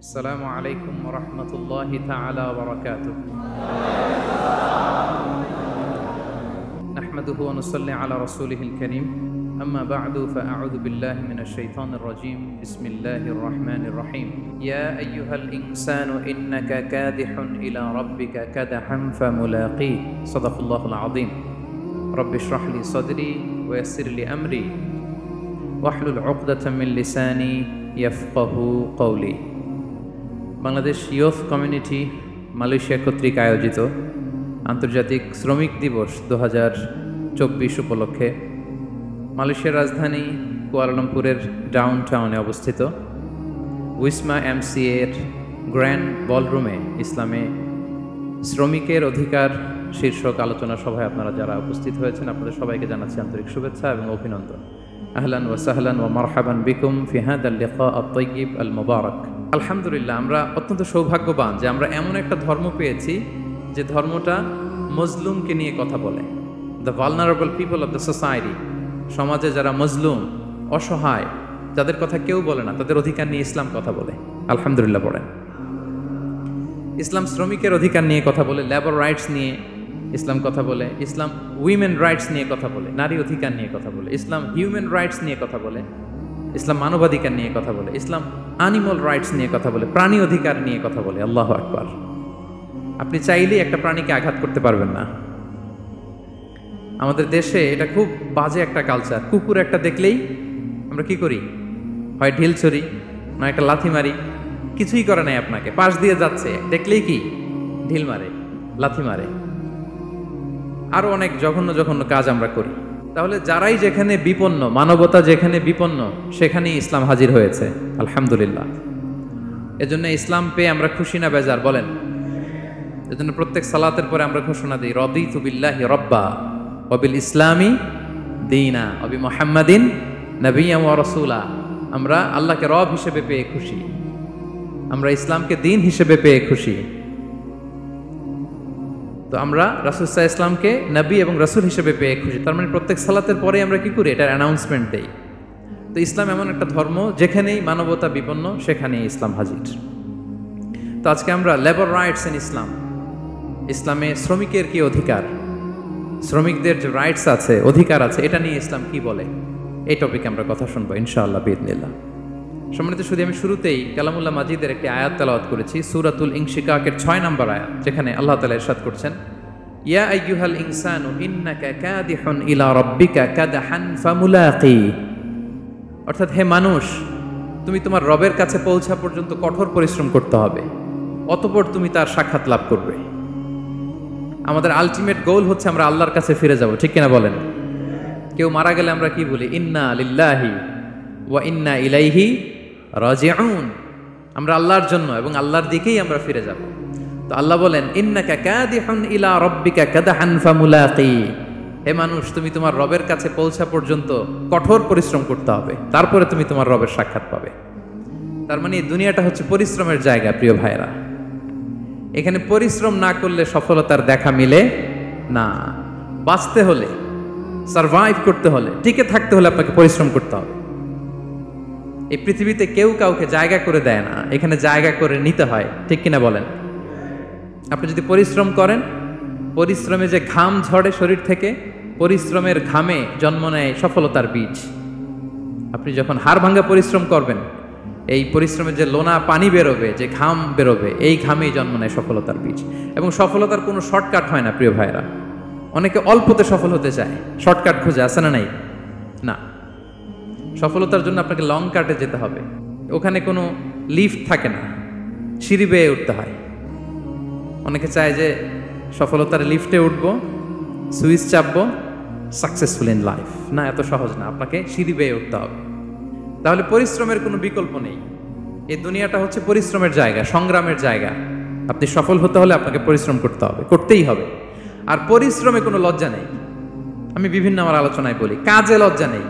السلام عليكم ورحمة الله تعالى وبركاته. نحمده ونصلي على رسوله الكريم. أما بعد فأعوذ بالله من الشيطان الرجيم. بسم الله الرحمن الرحيم. يا أيها الإنسان إنك كادح إلى ربك كدحا فملاقيه. صدق الله العظيم. رب اشرح لي صدري ويسر لي أمري واحلل عقدة من لساني يفقه قولي. Bangladesh youth community Malaysia কর্তৃক আয়োজিত আন্তর্জাতিক শ্রমিক দিবস 2024 উপলক্ষে মালয়েশিয়ার রাজধানী কুয়ালালামপুরের ডাউনটাউনে অবস্থিত উইসমা এমসিএর গ্র্যান্ড বলরুমে ইসলামে শ্রমিকের অধিকার শীর্ষক আলোচনা সভায় আপনারা যারা উপস্থিত হয়েছেন আপনাদের সবাইকে জানাচ্ছি আন্তরিক শুভেচ্ছা এবং অভিনন্দন। আহলান ওয়া সাহলান ওয়া মারহাবান বিকুম ফি হাদাল লিকা আত-তাইয়িব আল মুবারাক। আলহামদুলিল্লাহ, আমরা অত্যন্ত সৌভাগ্যবান যে আমরা এমন একটা ধর্ম পেয়েছি যে ধর্মটা মজলুমকে নিয়ে কথা বলে। The vulnerable people of the society, সমাজে যারা মজলুম, অসহায়, যাদের কথা কেউ বলে না, তাদের অধিকার নিয়ে ইসলাম কথা বলে। আলহামদুলিল্লাহ পড়েন। ইসলাম শ্রমিকের অধিকার নিয়ে কথা বলে, লেবার রাইটস নিয়ে ইসলাম কথা বলে, ইসলাম উইমেন রাইটস নিয়ে কথা বলে, নারী অধিকার নিয়ে কথা বলে, ইসলাম হিউম্যান রাইটস নিয়ে কথা বলে, ইসলাম মানবাধিকার নিয়ে কথা বলে, ইসলাম অ্যানিমাল রাইটস নিয়ে কথা বলে, প্রাণী অধিকার নিয়ে কথা বলে। আল্লাহু আকবার। আপনি চাইলেই একটা প্রাণীকে আঘাত করতে পারবেন না। আমাদের দেশে এটা খুব বাজে একটা কালচার। কুকুর একটা দেখলেই আমরা কি করি? হয় ঢিল ছড়ি, না একটা লাথি মারি। কিছুই করে নাই আপনাকে, পাশ দিয়ে যাচ্ছে দেখলেই কি ঢিল মারে, লাথি মারে। আরো অনেক জঘন্য জঘন্য কাজ আমরা করি। তাহলে যারাই যেখানে বিপন্ন, মানবতা যেখানে বিপন্ন, সেখানেই ইসলাম হাজির হয়েছে। আলহামদুলিল্লাহ। এজন্য ইসলাম পেয়ে আমরা খুশি না বেজার বলেন? এজন্য প্রত্যেক সালাতের পরে আমরা ঘোষণা দিই, রাদিতু বিল্লাহি রাব্বা ওয়া বিল ইসলামি দীনা ওয়া বি মুহাম্মাদিন নাবিয়্যান ওয়া রাসূলা। আমরা আল্লাহকে রব হিসেবে পেয়ে খুশি, আমরা ইসলামকে দ্বীন হিসেবে পেয়ে খুশি। তো আমরা রাসূল সাল্লাল্লাহু আলাইহি ইসলামকে নবী এবং রাসূল হিসেবে পেয়ে খুশি। তার মানে প্রত্যেক সালাতের পরে আমরা কি করি? এটার অ্যানাউন্সমেন্ট দেই। তো ইসলাম এমন একটা ধর্ম যেখানেই মানবতা বিপন্ন সেখানেই ইসলাম হাজির। তো আজকে আমরা লেবার রাইটস ইন ইসলাম, ইসলামে শ্রমিকের কি অধিকার, শ্রমিকদের যে রাইটস আছে, অধিকার আছে, এটা নিয়ে ইসলাম কি বলে, এই টপিকে আমরা কথা শুনবো ইনশাআল্লাহ বিইذنিল্লাহ। সম্মানিত শুধু আমি শুরুতেই কালামুল্লাহ মাজিদের একটি আয়াত তেলাওয়াত করেছি, সূরাতুল ইনশিকাকের 6 নম্বর আয়াত, যেখানে আল্লাহ তাআলা ইরশাদ করছেন, ইয়া আইয়ুহাল ইনসানু ইন্নাকা কাদিহুন ইলা রাব্বিকা কাদহান ফামুলাকি। অর্থাৎ হে মানুষ, তুমি তোমার রবের কাছে পৌঁছা পর্যন্ত কঠোর পরিশ্রম করতে হবে, অতঃপর তুমি তার সাক্ষাৎ লাভ করবে। আমাদের আলটিমেট গোল হচ্ছে আমরা আল্লাহর কাছে ফিরে যাব, ঠিক কিনা বলেন? কেউ মারা গেলে আমরা কি বলি? ইন্না লিল্লাহি ওয়া ইন্না ইলাইহি রাজিউন। আমরা আল্লাহর জন্য এবং আল্লাহর দিকেই আমরা ফিরে যাব। তো আল্লাহ বলেন, ইন্নাকা কাদিহুন ইলা রাব্বিকা কাদহান ফামুলাকি। হে মানুষ, তুমি তোমার রবের কাছে পৌঁছা পর্যন্ত কঠোর পরিশ্রম করতে হবে, তারপরে তুমি তোমার রবের সাক্ষাৎ পাবে। তার মানে দুনিয়াটা হচ্ছে পরিশ্রমের জায়গা। প্রিয় ভাইরা, এখানে পরিশ্রম না করলে সফলতার দেখা মিলে না। বাঁচতে হলে, সারভাইভ করতে হলে, টিকে থাকতে হলে আপনাকে পরিশ্রম করতে হবে। এই পৃথিবীতে কেউ কাউকে জায়গা করে দেয় না, এখানে জায়গা করে নিতে হয়, ঠিক কিনা বলেন? আপনি যদি পরিশ্রম করেন, পরিশ্রমে যে ঘাম ঝরে শরীর থেকে, পরিশ্রমের ঘামে জন্ম নেয় সফলতার বীজ। আপনি যখন হাড় ভাঙা পরিশ্রম করবেন, এই পরিশ্রমে যে লোনা পানি বেরোবে, যে ঘাম বেরোবে, এই ঘামেই জন্ম নেয় সফলতার বীজ। এবং সফলতার কোনো শর্টকাট হয় না প্রিয় ভাইরা। অনেকে অল্পতে সফল হতে চায়, শর্টকাট খুঁজে, আছে না নাই? না, সফলতার জন্য আপনাকে লং কাটে যেতে হবে। ওখানে কোনো লিফট থাকে না, সিঁড়ি বেয়ে উঠতে হয়। অনেকে চায় যে সফলতার লিফটে উঠবো, সুইচ চাপবো, সাকসেসফুল ইন লাইফ। না, এত সহজ না, আপনাকে সিঁড়ি বেয়ে উঠতে হবে। তাহলে পরিশ্রমের কোনো বিকল্প নেই। এই দুনিয়াটা হচ্ছে পরিশ্রমের জায়গা, সংগ্রামের জায়গা। আপনি সফল হতে হলে আপনাকে পরিশ্রম করতে হবে, করতেই হবে। আর পরিশ্রমে কোনো লজ্জা নেই। আমি বিভিন্ন আমার আলোচনায় বলি, কাজে লজ্জা নেই।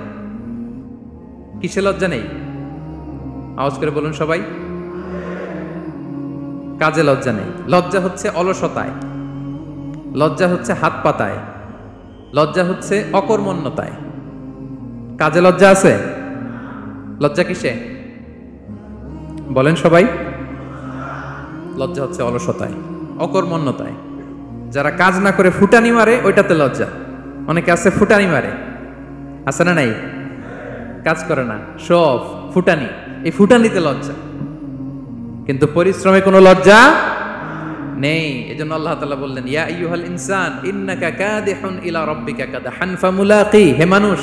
কিসে লজ্জা নেই? আওয়াজ করে বলুন সবাই। কাজে লজ্জা নেই। লজ্জা হচ্ছে অলসতায়, লজ্জা হচ্ছে হাত পাতায়, লজ্জা হচ্ছে অকর্মণ্যতায়। কাজে লজ্জা আছে? লজ্জা কিসে? বলেন সবাই। লজ্জা হচ্ছে অলসতায়, অকর্মণ্যতায়। যারা কাজ না করে ফুটানি মারে ওইটাতে লজ্জা। অনেকে আছে ফুটানি মারে, আছে না নাই? কাজ করে না, শো অফ, ফুটানি, এই ফুটানিতে লজ্জা। কিন্তু পরিশ্রমে কোনো লজ্জা নেই। এজন্য আল্লাহ তাআলা বললেন, ইয়া আইয়ুহাল ইনসান ইন্নাকা কাদিহুন ইলা রাব্বিকা কাদহান ফামুলাকি। হে মানুষ,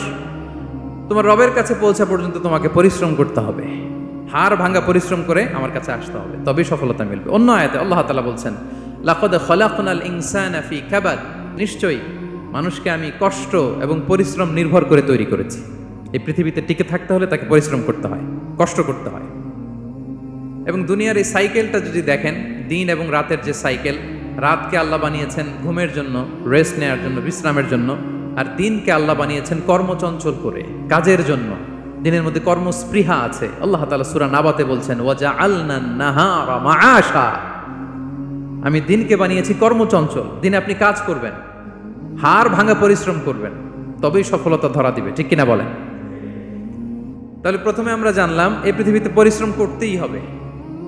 তোমার রবের কাছে পৌঁছা পর্যন্ত তোমাকে পরিশ্রম করতে হবে, হাড় ভাঙা পরিশ্রম করে আমার কাছে আসতে হবে, তবেই সফলতা মিলবে। অন্য আয়াতে আল্লাহ তাআলা বলছেন, লাকাদ খলাকনাল ইনসানা ফি কাবাদ। নিশ্চয়ই মানুষকে আমি কষ্ট এবং পরিশ্রম নির্ভর করে তৈরি করেছি। এই পৃথিবীতে টিকে থাকতে হলে তাকে পরিশ্রম করতে হয়, কষ্ট করতে হয়। এবং দুনিয়ার এই সাইকেলটা যদি দেখেন, দিন এবং রাতের যে সাইকেল, রাতকে আল্লাহ বানিয়েছেন ঘুমের জন্য, রেস্ট নেওয়ার জন্য, বিশ্রামের জন্য, আর দিনকে আল্লাহ বানিয়েছেন কর্মচঞ্চল করে, কাজের জন্য। দিনের মধ্যে কর্মস্পৃহা আছে। আল্লাহ তাআলা সূরা নাবাতে বলছেন, ওয়াজআলনান নাহারা মাআশা। আমি দিনকে বানিয়েছি কর্মচঞ্চল, দিনে আপনি কাজ করবেন, হাড় ভাঙা পরিশ্রম করবেন, তবেই সফলতা ধরা দিবে। ঠিক কিনা বলেন? তাহলে প্রথমে আমরা জানলাম এই পৃথিবীতে পরিশ্রম করতেই হবে,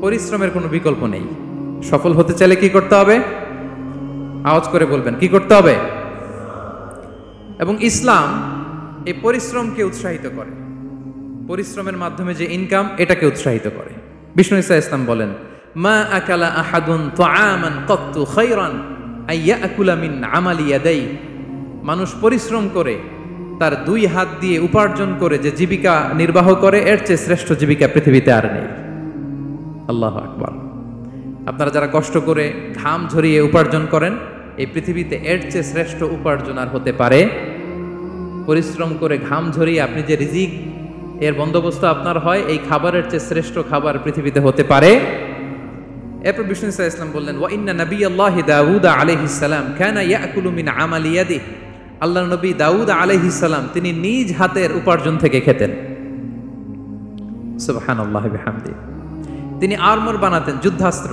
পরিশ্রমের কোনো বিকল্প নেই। সফল হতে চাইলে কি করতে হবে? আওয়াজ করে বলবেন, কি করতে হবে? এবং ইসলাম এই পরিশ্রমকে উৎসাহিত করে, পরিশ্রমের মাধ্যমে যে ইনকাম, এটাকে উৎসাহিত করে। বিষ্ণু ঈসা ইসলাম বলেন, মা আকালা আহাদুন তাআমান কাত্তু খায়রান আইয়াকুলা মিন আমালি ইয়াদাই। মানুষ পরিশ্রম করে তার দুই হাত দিয়ে উপার্জন করে যে জীবিকা নির্বাহ করে, এর চেয়ে শ্রেষ্ঠ জীবিকা পৃথিবীতে আর নেই। আল্লাহু আকবার। আপনারা যারা কষ্ট করে ঘাম ঝরিয়ে উপার্জন করেন, এই পৃথিবীতে এর চেয়ে শ্রেষ্ঠ উপার্জন আর হতে পারে? পরিশ্রম করে ঘাম ঝরিয়ে আপনি যে রিজিক এর বন্দোবস্ত আপনার হয়, এই খাবারের চেয়ে শ্রেষ্ঠ খাবার পৃথিবীতে হতে পারে? এরপর বিষ্ণু ঈসা ইসলাম বললেন, ওয়া ইন্না নাবিয়াল্লাহি দাউদ আলাইহিস সালাম কানা ইয়াকুলু মিন আমালি ইয়াদিহি। আল্লাহর নবী দাউদ আলাইহিস সালাম তিনি নিজ হাতের উপার্জন থেকে খেতেন। সুবহানাল্লাহি বিহামদি। তিনি আর্মর বানাতেন, যুদ্ধাস্ত্র।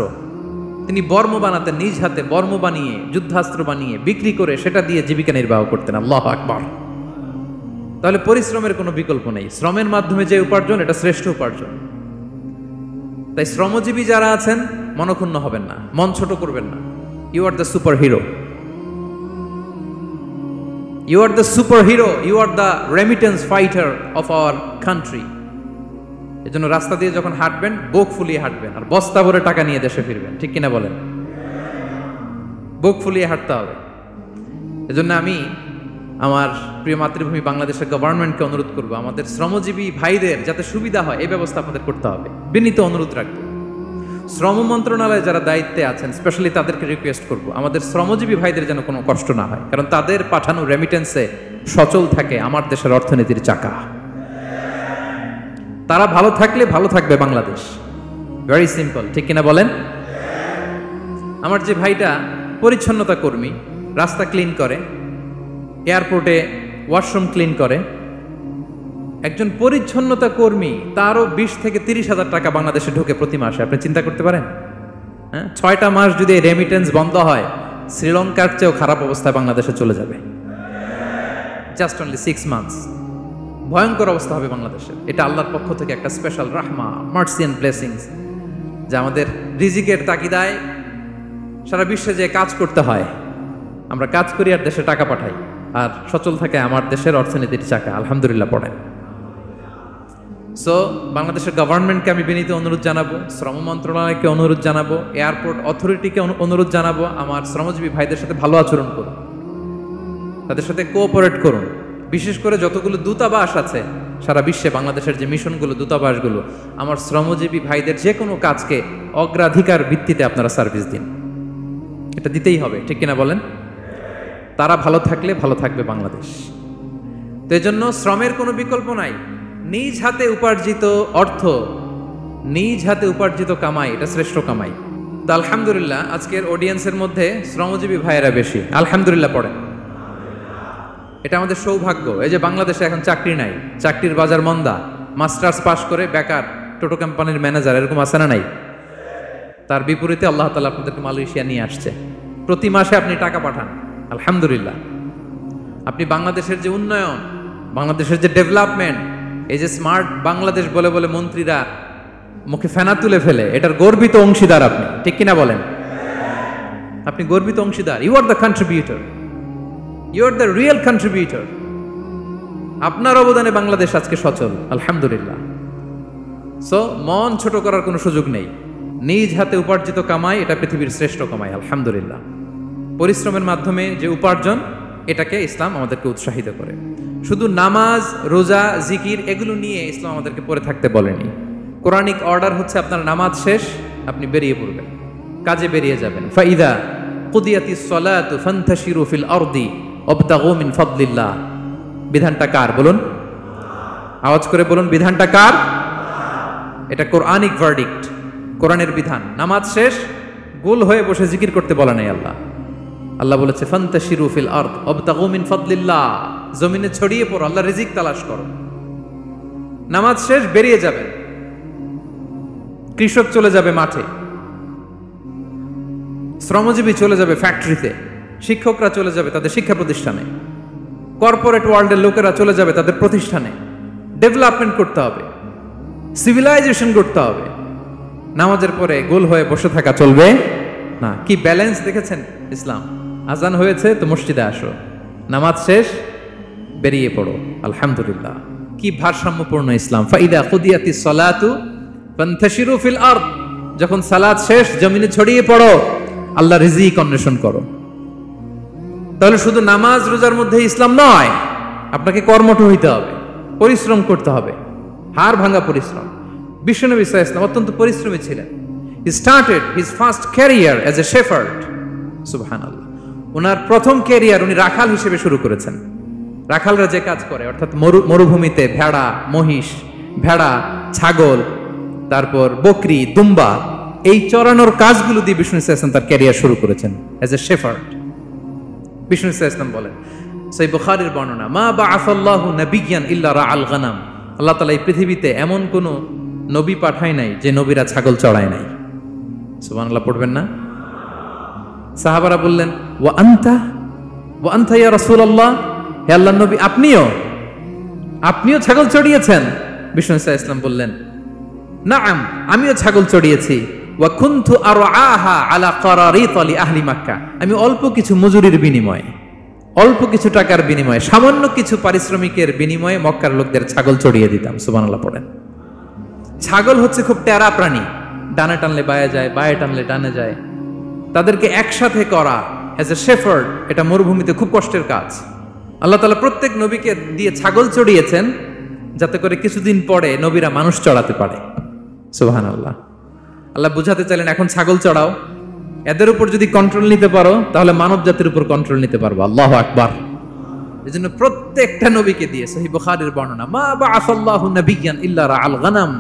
তিনি বর্ম বানাতেন, নিজ হাতে বর্ম বানিয়ে, যুদ্ধাস্ত্র বানিয়ে বিক্রি করে সেটা দিয়ে জীবিকা নির্বাহ করতেন। আল্লাহু আকবার। তাহলে পরিশ্রমের কোনো বিকল্প নেই। শ্রমের মাধ্যমে যে উপার্জন, এটা শ্রেষ্ঠ উপার্জন। তাই শ্রমজীবী যারা আছেন, মনক্ষুণ্ণ হবেন না, মন ছোট করবেন না। You are the super hero, you are the super hero, you are the remittance fighter of our country. এজন্য রাস্তা দিয়ে যখন হাঁটবেন, বুক ফুলিয়ে হাঁটবেন, আর বস্তা ভরে টাকা নিয়ে দেশে ফিরবেন। ঠিক কিনা বলেন? বুক ফুলিয়ে হাঁটতে হবে। এজন্য আমি আমার প্রিয় মাতৃভূমি বাংলাদেশের গভর্নমেন্টকে অনুরোধ করবো, আমাদের শ্রমজীবী ভাইদের যাতে সুবিধা হয়, এই ব্যবস্থা আপনাদের করতে হবে। বিনীত অনুরোধ রাখবো। শ্রম মন্ত্রণালয়ে যারা দায়িত্বে আছেন, স্পেশালি তাদেরকে রিকোয়েস্ট করবো, আমাদের শ্রমজীবী ভাইদের যেন কোনো কষ্ট না হয়, কারণ তাদের পাঠানো রেমিটেন্সে সচল থাকে আমার দেশের অর্থনীতির চাকা। তারা ভালো থাকলে ভালো থাকবে বাংলাদেশ। Very simple. ঠিক কিনা বলেন? আমার যে ভাইটা পরিচ্ছন্নতা কর্মী, রাস্তা ক্লিন করে, এয়ারপোর্টে ওয়াশরুম ক্লিন করে, একজন পরিচ্ছন্নতা কর্মী, তারও 20 থেকে 30 হাজার টাকা বাংলাদেশে ঢোকে প্রতি মাসে। আপনি চিন্তা করতে পারেন? হ্যাঁ, 6টা মাস যদি রেমিটেন্স বন্ধ হয়, শ্রীলঙ্কার চেয়েও খারাপ অবস্থায় বাংলাদেশে চলে যাবে। Just only 6 months. ভয়ঙ্কর অবস্থা হবে বাংলাদেশের। এটা আল্লাহর পক্ষ থেকে একটা স্পেশাল রাহমা, মার্সি এন্ড ব্লেসিংস, যা আমাদের রিজিকের তাগিদায় সারা বিশ্বে যে কাজ করতে হয়, আমরা কাজ করি আর দেশে টাকা পাঠাই, আর সচল থাকে আমার দেশের অর্থনীতির চাকা। আলহামদুলিল্লাহ পড়েন। সো বাংলাদেশের গভর্নমেন্টকে আমি বিনীত অনুরোধ জানাবো, শ্রম মন্ত্রণালয়কে অনুরোধ জানাবো, এয়ারপোর্ট অথরিটিকে অনুরোধ জানাবো, আমার শ্রমজীবী ভাইদের সাথে ভালো আচরণ করুন, তাদের সাথে কোঅপারেট করুন। বিশেষ করে যতগুলো দূতাবাস আছে সারা বিশ্বে, বাংলাদেশের যে মিশনগুলো, দূতাবাসগুলো, আমার শ্রমজীবী ভাইদের যে কোনো কাজকে অগ্রাধিকার ভিত্তিতে আপনারা সার্ভিস দিন। এটা দিতেই হবে। ঠিক কিনা বলেন? তারা ভালো থাকলে ভালো থাকবে বাংলাদেশ। তো এই জন্য শ্রমের কোনো বিকল্প নাই। নিজ হাতে উপার্জিত অর্থ, নিজ হাতে উপার্জিত কামাই, এটা শ্রেষ্ঠ কামাই। তো আলহামদুলিল্লাহ আজকের অডিয়েন্সের মধ্যে শ্রমজীবী ভাইয়েরা বেশি। আলহামদুলিল্লাহ পড়েন। এটা আমাদের সৌভাগ্য। এই যে বাংলাদেশে এখন চাকরি নাই, চাকরির বাজার মন্দা, মাস্টার্স পাস করে বেকার, টোটো কোম্পানির ম্যানেজার, এরকম আছে না নাই? তার বিপরীতে আল্লাহ তাআলা আপনাদেরকে মালয়েশিয়া নিয়ে আসছে। প্রতি মাসে আপনি টাকা পাঠান। আলহামদুলিল্লাহ। আপনি বাংলাদেশের যে উন্নয়ন, বাংলাদেশের যে ডেভেলপমেন্ট, এই যে স্মার্ট বাংলাদেশ বলে বলে মন্ত্রীরা মুখে ফেনা তুলে ফেলে এটার গর্বিত অংশীদার আপনি, ঠিক কিনা বলেন? আপনি গর্বিত অংশীদার। You are the contributor, you are the real contributor. আপনার অবদানে বাংলাদেশ আজকে সচল, আলহামদুলিল্লাহ। সো মন ছোট করার কোনো সুযোগ নেই। নিজ হাতে উপার্জিত কামাই এটা পৃথিবীর শ্রেষ্ঠ কামাই, আলহামদুলিল্লাহ। পরিশ্রমের মাধ্যমে যে উপার্জন, এটাকে ইসলাম আমাদেরকে উৎসাহিত করে। শুধু নামাজ, রোজা, জিকির এগুলো নিয়ে ইসলাম আমাদেরকে পড়ে থাকতে বলেনি। কোরআনিক অর্ডার হচ্ছে আপনার নামাজ শেষ, আপনি বেরিয়ে পড়বেন, কাজে বেরিয়ে যাবেন। ফাইদা কুদিয়াতিস সালাতু ফান্তাশিরু ফিল আরদি ওয়াবতাগু মিন ফাদলিল্লাহ। বিধানটা কার বলুন? আওয়াজ করে বলুন, বিধানটা কার? এটা কোরআনিক ভার্ডিক্ট, কোরআনের বিধান। নামাজ শেষ, গোল হয়ে বসে জিকির করতে বলা নাই আল্লাহ। আল্লাহ বলেছে ফান্তাশিরু ফিল আরদ ওয়াবতাগু মিন ফাদলিল্লাহ, জমিনে ছড়িয়ে পড়ো, আল্লাহর রিজিক তালাশ করো। নামাজ শেষ, বেরিয়ে যাবেন। কৃষক চলে যাবে মাঠে, শ্রমজীবী চলে যাবে ফ্যাক্টরিতে, শিক্ষকরা চলে যাবে তাদের শিক্ষা প্রতিষ্ঠানে, কর্পোরেট ওয়ার্ল্ডের লোকেরা চলে যাবে তাদের প্রতিষ্ঠানে। ডেভেলপমেন্ট করতে হবে, সিভিলাইজেশন করতে হবে। নামাজের পরে গোল হয়ে বসে থাকা চলবে না। কি ব্যালেন্স দেখেছেন ইসলাম? আজান হয়েছে তো মসজিদে আসো, নামাজ শেষ বেরিয়ে পড়ো, আলহামদুলিল্লাহ। কি ভারসাম্যপূর্ণ ইসলাম। ফাইদা কুদিয়াতিস সালাতু ফান্তাশিরু ফিল আরদ, যখন সালাত শেষ জমিনে ছড়িয়ে পড়ো, আল্লাহ রিজিক অন্বেষণ করো। তাহলে শুধু নামাজ রোজার মধ্যে ইসলাম নয়, আপনাকে কর্মঠ হইতে হবে, পরিশ্রম করতে হবে, হাড় ভাঙা পরিশ্রম। বিশ্বনবী সাল্লাল্লাহু আলাইহি ওয়াসাল্লাম অত্যন্ত পরিশ্রমী ছিলেন। He started his first career as a shepherd. সুবহানাল্লাহ। ওনার প্রথম ক্যারিয়ার উনি রাখাল হিসেবে শুরু করেছেন। রাখালরা যে কাজ করে, অর্থাৎ মরুভূমিতে ভেড়া, মহিষ, ভেড়া, ছাগল, তারপর বকরি, দুম্বা, এই চরানোর কাজগুলো দিয়ে বিষ্ণু সাল্লাল্লাহু আলাইহি ওয়াসাল্লাম তার ক্যারিয়ার শুরু করেছেন এজ এ শেফার্ড। বিষ্ণু সাল্লাল্লাহু আলাইহি ওয়াসাল্লাম বলেন, সহিহ বুখারীর বর্ণনা, মা বাআসাল্লাহু নাবিয়্যান ইল্লা রাআল গানাম। আল্লাহ তাআলা এই পৃথিবীতে এমন কোন নবী পাঠায় নাই যে নবীরা ছাগল চড়ায় নাই। সুবহানাল্লাহ পড়বেন না? সাহাবারা বললেন, ওয়া আনতা ইয়া রাসূলুল্লাহ, হে আল্লাহর নবী আপনিও ছাগল চড়িয়েছেন? বিষ্ণু সাল্লাল্লাহু আলাইহি ওয়াসাল্লাম বললেন, নাআম, আমিও ছাগল চড়িয়েছি। ওয়া কুনতু আরআহা আলা কারারিত লি আহলি মক্কা, আমি অল্প কিছু মজুরির বিনিময়ে, অল্প কিছু টাকার বিনিময়ে, সামান্য কিছু পারিশ্রমিকের বিনিময়ে মক্কার লোকদের ছাগল চড়িয়ে দিতাম। সুবহানাল্লাহ পড়েন। ছাগল হচ্ছে খুব টেরা প্রাণী, ডানে টানলে বায়ে যায়, বায়ে টানলে ডানে যায়। তাদেরকে একসাথে করা অ্যাজ এ শেফার্ড, এটা মরুভূমিতে খুব কষ্টের কাজ। আল্লাহ তাআলা প্রত্যেক নবীকে দিয়ে ছাগল চড়িয়েছেন যাতে করে কিছুদিন পরে নবীরা মানুষ চড়াতে পারে। সুবহানাল্লাহ। আল্লাহ বুঝাতে চাইলেন, এখন ছাগল চড়াও, এদের উপর যদি কন্ট্রোল নিতে পারো তাহলে মানব জাতির উপর কন্ট্রোল নিতে পারবো। আল্লাহু আকবার। এজন্য প্রত্যেকটা নবীকে দিয়ে, সহিহ বুখারীর বর্ণনা, মা বাআসাল্লাহু নাবিয়্যান ইল্লা রাআল গানাম,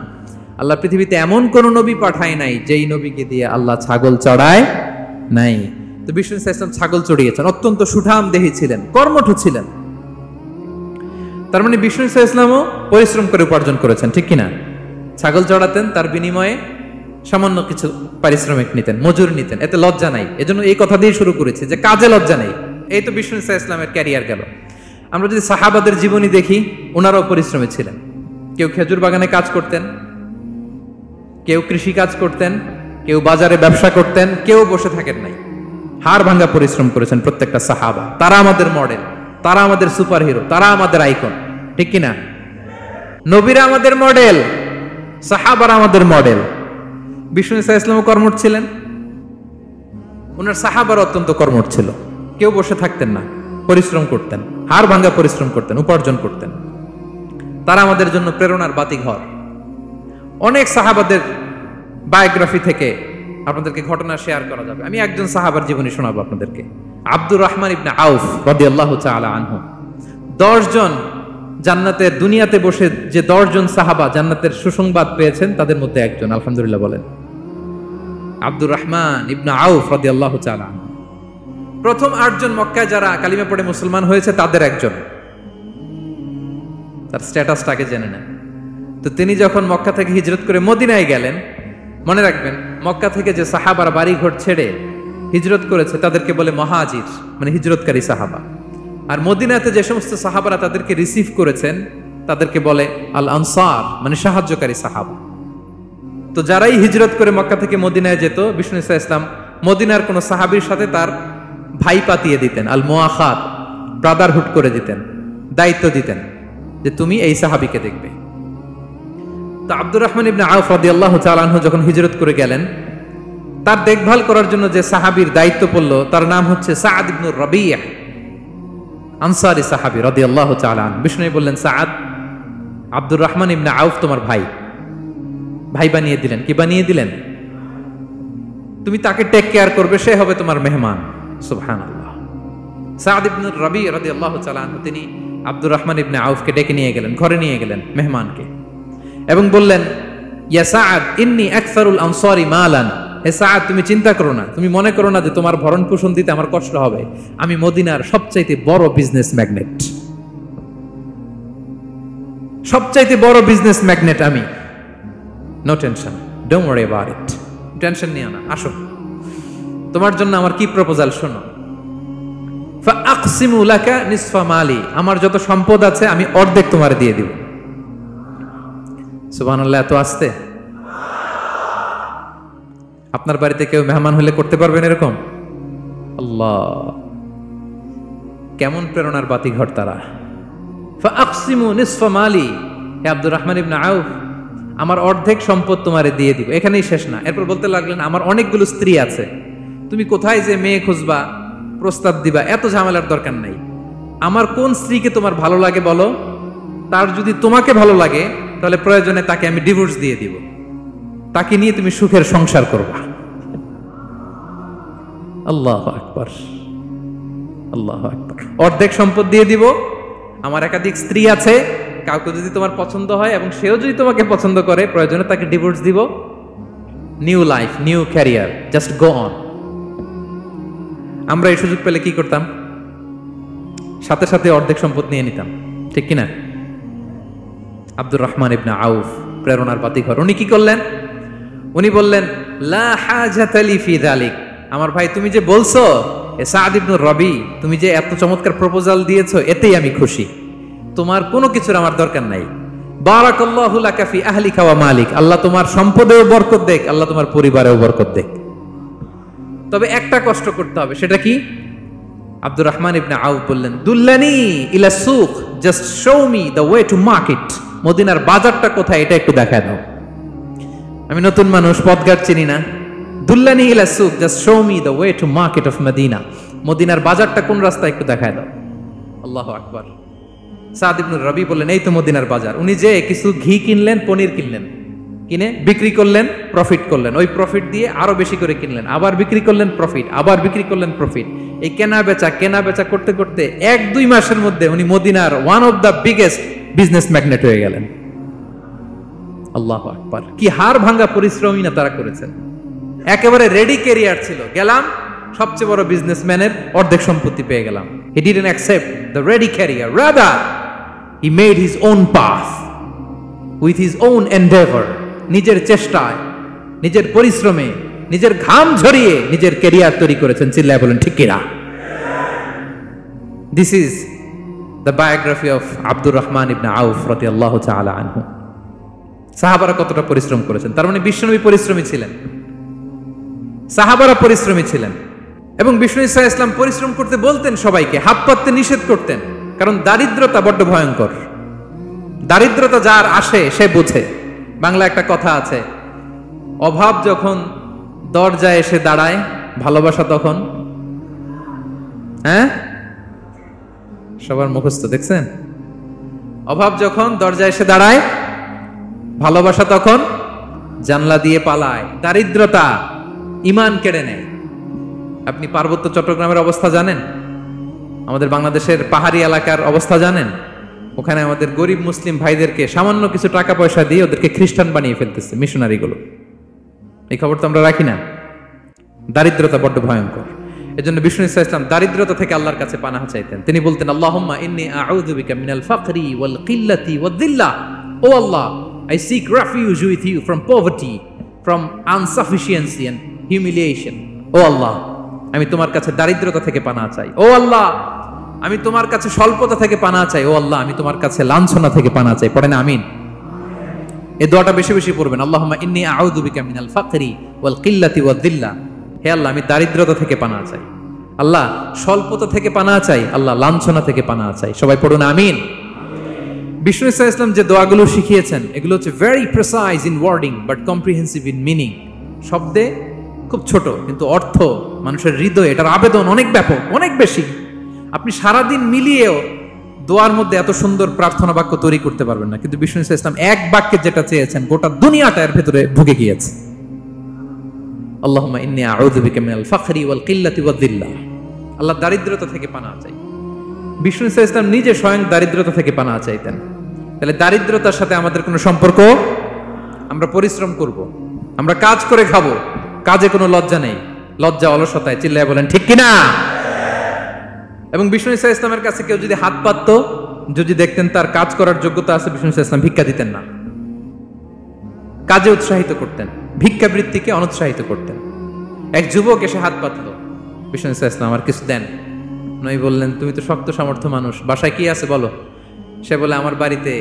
আল্লাহ পৃথিবীতে এমন কোন নবী পাঠায় নাই যেই নবীকে দিয়ে আল্লাহ ছাগল চড়ায় নাই। তো বিষ্ণু সাল্লাল্লাহু আলাইহি ওয়াসাল্লাম ছাগল চড়িয়েছেন, অত্যন্ত সুঠাম দেহী ছিলেন, কর্মঠ ছিলেন। তার মানে বিষ্ণু সাল্লাল্লাহু আলাইহি ওয়াসাল্লামও পরিশ্রম করে উপার্জন করেছেন, ঠিক কিনা? ছাগল চড়াতেন, তার বিনিময়ে সামান্য কিছু পারিশ্রমিক নিতেন, মজুরি নিতেন, এতে লজ্জা নাই। এজন্য এই কথা দিয়ে শুরু করেছে যে কাজে লজ্জা নেই। এই তো বিষ্ণু সাল্লাল্লাহু আলাইহি ওয়াসাল্লামের ক্যারিয়ার গেল। আমরা যদি সাহাবাদের জীবনী দেখি, ওনারাও পরিশ্রমী ছিলেন। কেউ খেজুর বাগানে কাজ করতেন, কেউ কৃষি কাজ করতেন, কেউ বাজারে ব্যবসা করতেন, কেউ বসে থাকেন নাই। হাড় ভাঙা পরিশ্রম করেছেন প্রত্যেকটা সাহাবা। তারা আমাদের মডেল, তারা আমাদের সুপার হিরো, তারা আমাদের আইকন, ঠিক কিনা? নবীরা আমাদের মডেল, সাহাবারা আমাদের মডেল। বিষ্ণু সাল্লাল্লাহু আলাইহি ওয়াসাল্লাম কর্মঠ ছিলেন, ওনার সাহাবারা অত্যন্ত কর্মঠ ছিল। কেউ বসে থাকতেন না, পরিশ্রম করতেন, হাড় ভাঙা পরিশ্রম করতেন, উপার্জন করতেন। তারা আমাদের জন্য প্রেরণার বাতিঘর। অনেক সাহাবাদের বায়োগ্রাফি থেকে আপনাদেরকে ঘটনা শেয়ার করা যাবে। আমি একজন সাহাবার জীবনী শোনাবো আপনাদেরকে। আব্দুর রহমান ইবনে আউফ রাদিয়াল্লাহু তাআলা আনহু। 10 জন জান্নাতের, দুনিয়াতে বসে যে 10 জন সাহাবা জান্নাতের সুসংবাদ পেয়েছেন তাদের মধ্যে একজন, আলহামদুলিল্লাহ বলেন। আব্দুর রহমান ইবনে আউফ রাদিয়াল্লাহু তাআলা আনহু প্রথম 8 জন মক্কায় যারা কালিমা পড়ে মুসলমান হয়েছে তাদের একজন। তার স্ট্যাটাসটাকে জেনে নেন। তো তিনি যখন মক্কা থেকে হিজরত করে মদিনায় গেলেন, মনে রাখবেন মক্কা থেকে যে সাহাবারা বাড়ি ঘর ছেড়ে হিজরত করেছে তাদেরকে বলে মহাজির, মানে হিজরতকারী সাহাবা। আর মদিনাতে যে সমস্ত সাহাবারা তাদেরকে রিসিভ করেছেন তাদেরকে বলে আল আনসার, মানে সাহায্যকারী সাহাবা। তো যারাই হিজরত করে মক্কা থেকে মদিনায় যেত, বিষ্ণু ইসা ইসলাম মদিনার কোন সাহাবীর সাথে তার ভাই পাতিয়ে দিতেন, আল মুআখাত, ব্রাদারহুড করে দিতেন, দায়িত্ব দিতেন যে তুমি এই সাহাবীকে দেখবে। তো আব্দুর রহমান ইবনে আউফ রাদিয়াল্লাহু তাআলা আনহু যখন হিজরত করে গেলেন, তার দেখভাল করার জন্য যে সাহাবীর দায়িত্ব পড়ল তার নাম হচ্ছে সাআদ ইবনে রাবিয়া, আনসারী সাহাবী রাদিয়াল্লাহু তাআলা আনহু। বিষ্ণু বললেন, সাআদ, আব্দুর রহমান ইবনে আউফ তোমার ভাই, ভাই বানিয়ে দিলেন। কি বানিয়ে দিলেন? তুমি তাকে টেক কেয়ার করবে, সে হবে তোমার মেহমান। সুবহানাল্লাহ। সাআদ ইবনে রাবিয়া রাদিয়াল্লাহু তাআলা আনহু তিনি আব্দুর রহমান ইবনে আউফকে ডেকে নিয়ে গেলেন, ঘরে নিয়ে গেলেন মেহমানকে, এবং বললেন, ইয়া সাআদ ইন্নী আকসারুল আনসারি মালান। হে সাআদ, তুমি চিন্তা করো না, তুমি মনে করো না যে তোমার ভরণ পোষণ দিতে আমার কষ্ট হবে। আমি মদিনার সবচাইতে বড় বিজনেস ম্যাগনেট, সবচাইতে বড় বিজনেস ম্যাগনেট আমি। No tension, don't worry about it. Tension নিও না, আসো, তোমার জন্য আমার কি প্রপোজাল শোনো। ফাআকসিমু লাকা নিসফা মালি, আমার যত সম্পদ আছে আমি অর্ধেক তোমার দিয়ে দিব। সুবহানাল্লাহ। এত আসতে আপনার বাড়িতে কেউ মেহমান হলে করতে পারবেন এরকম? আল্লাহ, কেমন প্রেরণার বাতিঘর তারা। ফাআকসিমু নিসফা মালি, হে আব্দুর রহমান ইবনে আউফ, আমার অর্ধেক সম্পদ তোমারে দিয়ে দিব। এখানেই শেষ না, এরপর বলতে লাগলেন, আমার অনেকগুলো স্ত্রী আছে, তুমি কোথায় যে মেয়ে খুঁজবা, প্রস্তাব দিবা, এত ঝামেলার দরকার নাই। আমার কোন স্ত্রীকে তোমার ভালো লাগে বলো, তার যদি তোমাকে ভালো লাগে তাহলে প্রয়োজনে তাকে আমি ডিভোর্স দিয়ে দিব, তাকে নিয়ে তুমি সুখের সংসার করবা। আল্লাহু আকবার, আল্লাহু আকবার। অর্ধেক সম্পদ দিয়ে দিব, আমার একাধিক স্ত্রী আছে, কাউকে যদি তোমার পছন্দ হয় এবং সেও যদি তোমাকে পছন্দ করে, প্রয়োজনে তাকে ডিভোর্স দিব, new life, new career, just go on. আমরা এই সুযোগ পেলে কি করতাম? সাথে সাথে অর্ধেক সম্পদ নিয়ে নিতাম, ঠিক কিনা? আব্দুর রহমান ইবনে আউফ প্রেরণার বাতিঘর, উনি কি করলেন? উনি বললেন, লা হাজাতা লি ফি যালিক, আমার ভাই তুমি যে বলছো, এ সাআদ ইবনে রবি, তুমি যে এত চমৎকার প্রপোজাল দিয়েছো, এতেই আমি খুশি, তোমার কোনো কিছুর আমার দরকার নাই। বারাকাল্লাহু লাকা ফি আহলিকা ওয়া মালিক, আল্লাহ তোমার সম্পদেও বরকত দেখ, আল্লাহ তোমার পরিবারেও বরকত দেখ। তবে একটা কষ্ট করতে হবে, সেটা কি? আব্দুর রহমান ইবনে আউফ বললেন, দুল্লানি ইলা সুক, just show me the way to market, মদিনার বাজারটা কোথায় এটা একটু দেখায় দাও। আমি নতুন মানুষ, পথঘাট চিনি না। দুল্লানি ইলা সুক, just show me the way to market of Medina, মদিনার বাজারটা কোন রাস্তা একটু দেখায় দাও। আল্লাহু আকবার। সাআদ ইবনে রবি বললেন, এই তো মদিনার বাজার। উনি যে কিছু ঘি কিনলেন, পনির কিনলেন, কিনে বিক্রি করলেন, প্রফিট করলেন, ওই প্রফিট দিয়ে আরো বেশি করে কিনলেন, আবার বিক্রি করলেন, প্রফিট, আবার বিক্রি করলেন, প্রফিট। এই কেনা বেচা করতে করতে 1-2 মাসের মধ্যে উনি মদিনার one of the biggest business magnate হয়ে গেলেন। আল্লাহু আকবার। কি হাড় ভাঙা পরিশ্রমই না তারা করেছেন। একেবারে রেডি ক্যারিয়ার ছিল, গেলাম সবচেয়ে বড় বিজনেসম্যানের অর্ধেক সম্পত্তি পেয়ে গেলাম। He didn't accept the ready career, rather he made his own path with his own endeavor, নিজের চেষ্টায়, নিজের পরিশ্রমে, নিজের ঘাম ঝরিয়ে নিজের ক্যারিয়ার তৈরি করেছেন। চিল্লায় বলেন ঠিক কিনা? This is the biography of Abdur Rahman ইবনে আউফ রাদিয়াল্লাহু তাআলা আনহু। সাহাবারা কতটা পরিশ্রম করেছেন, তার মানে বিশ্বনবী পরিশ্রমী ছিলেন, সাহাবারা পরিশ্রমী ছিলেন। এবং বিষ্ণু ঈসা ইসলাম পরিশ্রম করতে বলতেন সবাইকে, হাত পাততে নিষেধ করতেন, কারণ দারিদ্রতা বড্ড ভয়ঙ্কর। দারিদ্রতা যার আসে সে বুঝে। বাংলা একটা কথা আছে, অভাব যখন দরজায় এসে দাঁড়ায়, ভালোবাসা তখন, হ্যাঁ সবার মুখস্থ দেখছেন? অভাব যখন দরজায় এসে দাঁড়ায়, ভালোবাসা তখন জানলা দিয়ে পালায়। দারিদ্রতা ঈমান কেড়ে নেয়। আপনি পার্বত্য চট্টগ্রামের অবস্থা জানেন? আমাদের বাংলাদেশের পাহাড়ি এলাকার অবস্থা জানেন? ওখানে আমাদের গরিব মুসলিম ভাইদেরকে সামান্য কিছু টাকা পয়সা দিয়ে ওদেরকে খ্রিস্টান বানিয়ে ফেলতেছে মিশনারিগুলো। এই খবর তো আমরা রাখি না। দারিদ্রতা বড্ড ভয়ঙ্কর। এজন্য বিষ্ণু ঈসা ইসলাম দারিদ্রতা থেকে আল্লাহর কাছে পানাহ চাইতেন। তিনি বলতেন, আল্লাহুম্মা ইন্নী আউযু বিকা মিনাল ফাকরি ওয়াল কিল্লাতি ওয়াদ-দিল্লা। ও আল্লাহ, I seek refuge with you from poverty, from insufficiency and humiliation. ও আল্লাহ, আমি তোমার কাছে দারিদ্রতা থেকে পানাহ চাই। ও আল্লাহ, আমি তোমার কাছে স্বল্পতা থেকে পানাহ চাই। ও আল্লাহ, আমি তোমার কাছে লাঞ্ছনা থেকে পানাহ চাই। পড়েন আমিন। এই দোয়াটা বেশি বেশি পড়বেন, আল্লাহুম্মা ইন্নী আউযু বিকা মিনাল ফাকরি ওয়াল কিল্লাতি ওয়াদ দিল্লা। হে আল্লাহ, আমি দারিদ্রতা থেকে পানাহ চাই। আল্লাহ, স্বল্পতা থেকে পানাহ চাই। আল্লাহ, লাঞ্ছনা থেকে পানাহ চাই। সবাই পড়ুন আমিন। বিষ্ণু ইসা ইসলাম যে দোয়াগুলো শিখিয়েছেন এগুলো হচ্ছে very precise in wording but comprehensive in meaning. শব্দে খুব ছোট, কিন্তু অর্থ মানুষের হৃদয়ে এটার আবেদন অনেক ব্যাপক, অনেক বেশি। আপনি সারাদিন মিলিয়েও দোয়ার মধ্যে এত সুন্দর প্রার্থনা বাক্য তৈরি করতে পারবেন না, কিন্তু বিষ্ণু ইসা ইসলাম এক বাক্যে যেটা চেয়েছেন গোটা দুনিয়াটা এর ভেতরে ঢুকে গিয়েছে। আল্লাহুম্মা ইন্নী আউযু বিকা মিনাল ফাকরি ওয়াল কিল্লাতি ওয়াদ দিল্লা। আল্লাহ, দারিদ্রতা থেকে পানাহ চাই। বিষ্ণু ইসা ইসলাম নিজে স্বয়ং দারিদ্রতা থেকে পানাহ চাইতেন। তাহলে দারিদ্রতার সাথে আমাদের কোনো সম্পর্ক? আমরা পরিশ্রম করব, আমরা কাজ করে খাবো, কাজে কোনো লজ্জা নেই, লজ্জা অলসতায়, চিল্লায় বলেন ঠিক কিনা? এবং বিষ্ণু ইসা ইসলামের কাছে কেউ যদি হাত পাতত, যদি দেখতেন তার কাজ করার যোগ্যতা আছে, বিষ্ণু ইসা ইসলাম ভিক্ষা দিতেন না, কাজে উৎসাহিত করতেন, ভিক্ষাবৃত্তিকে অনুৎসাহিত করতেন। এক যুবক এসে হাত পাতলো, বিষ্ণু ইসা ইসলাম আমার কিছু দেন। নই বললেন, তুমি তো শক্ত সামর্থ্য মানুষ, বাসায় কি আছে বলো? সে বলে, আমার বাড়িতে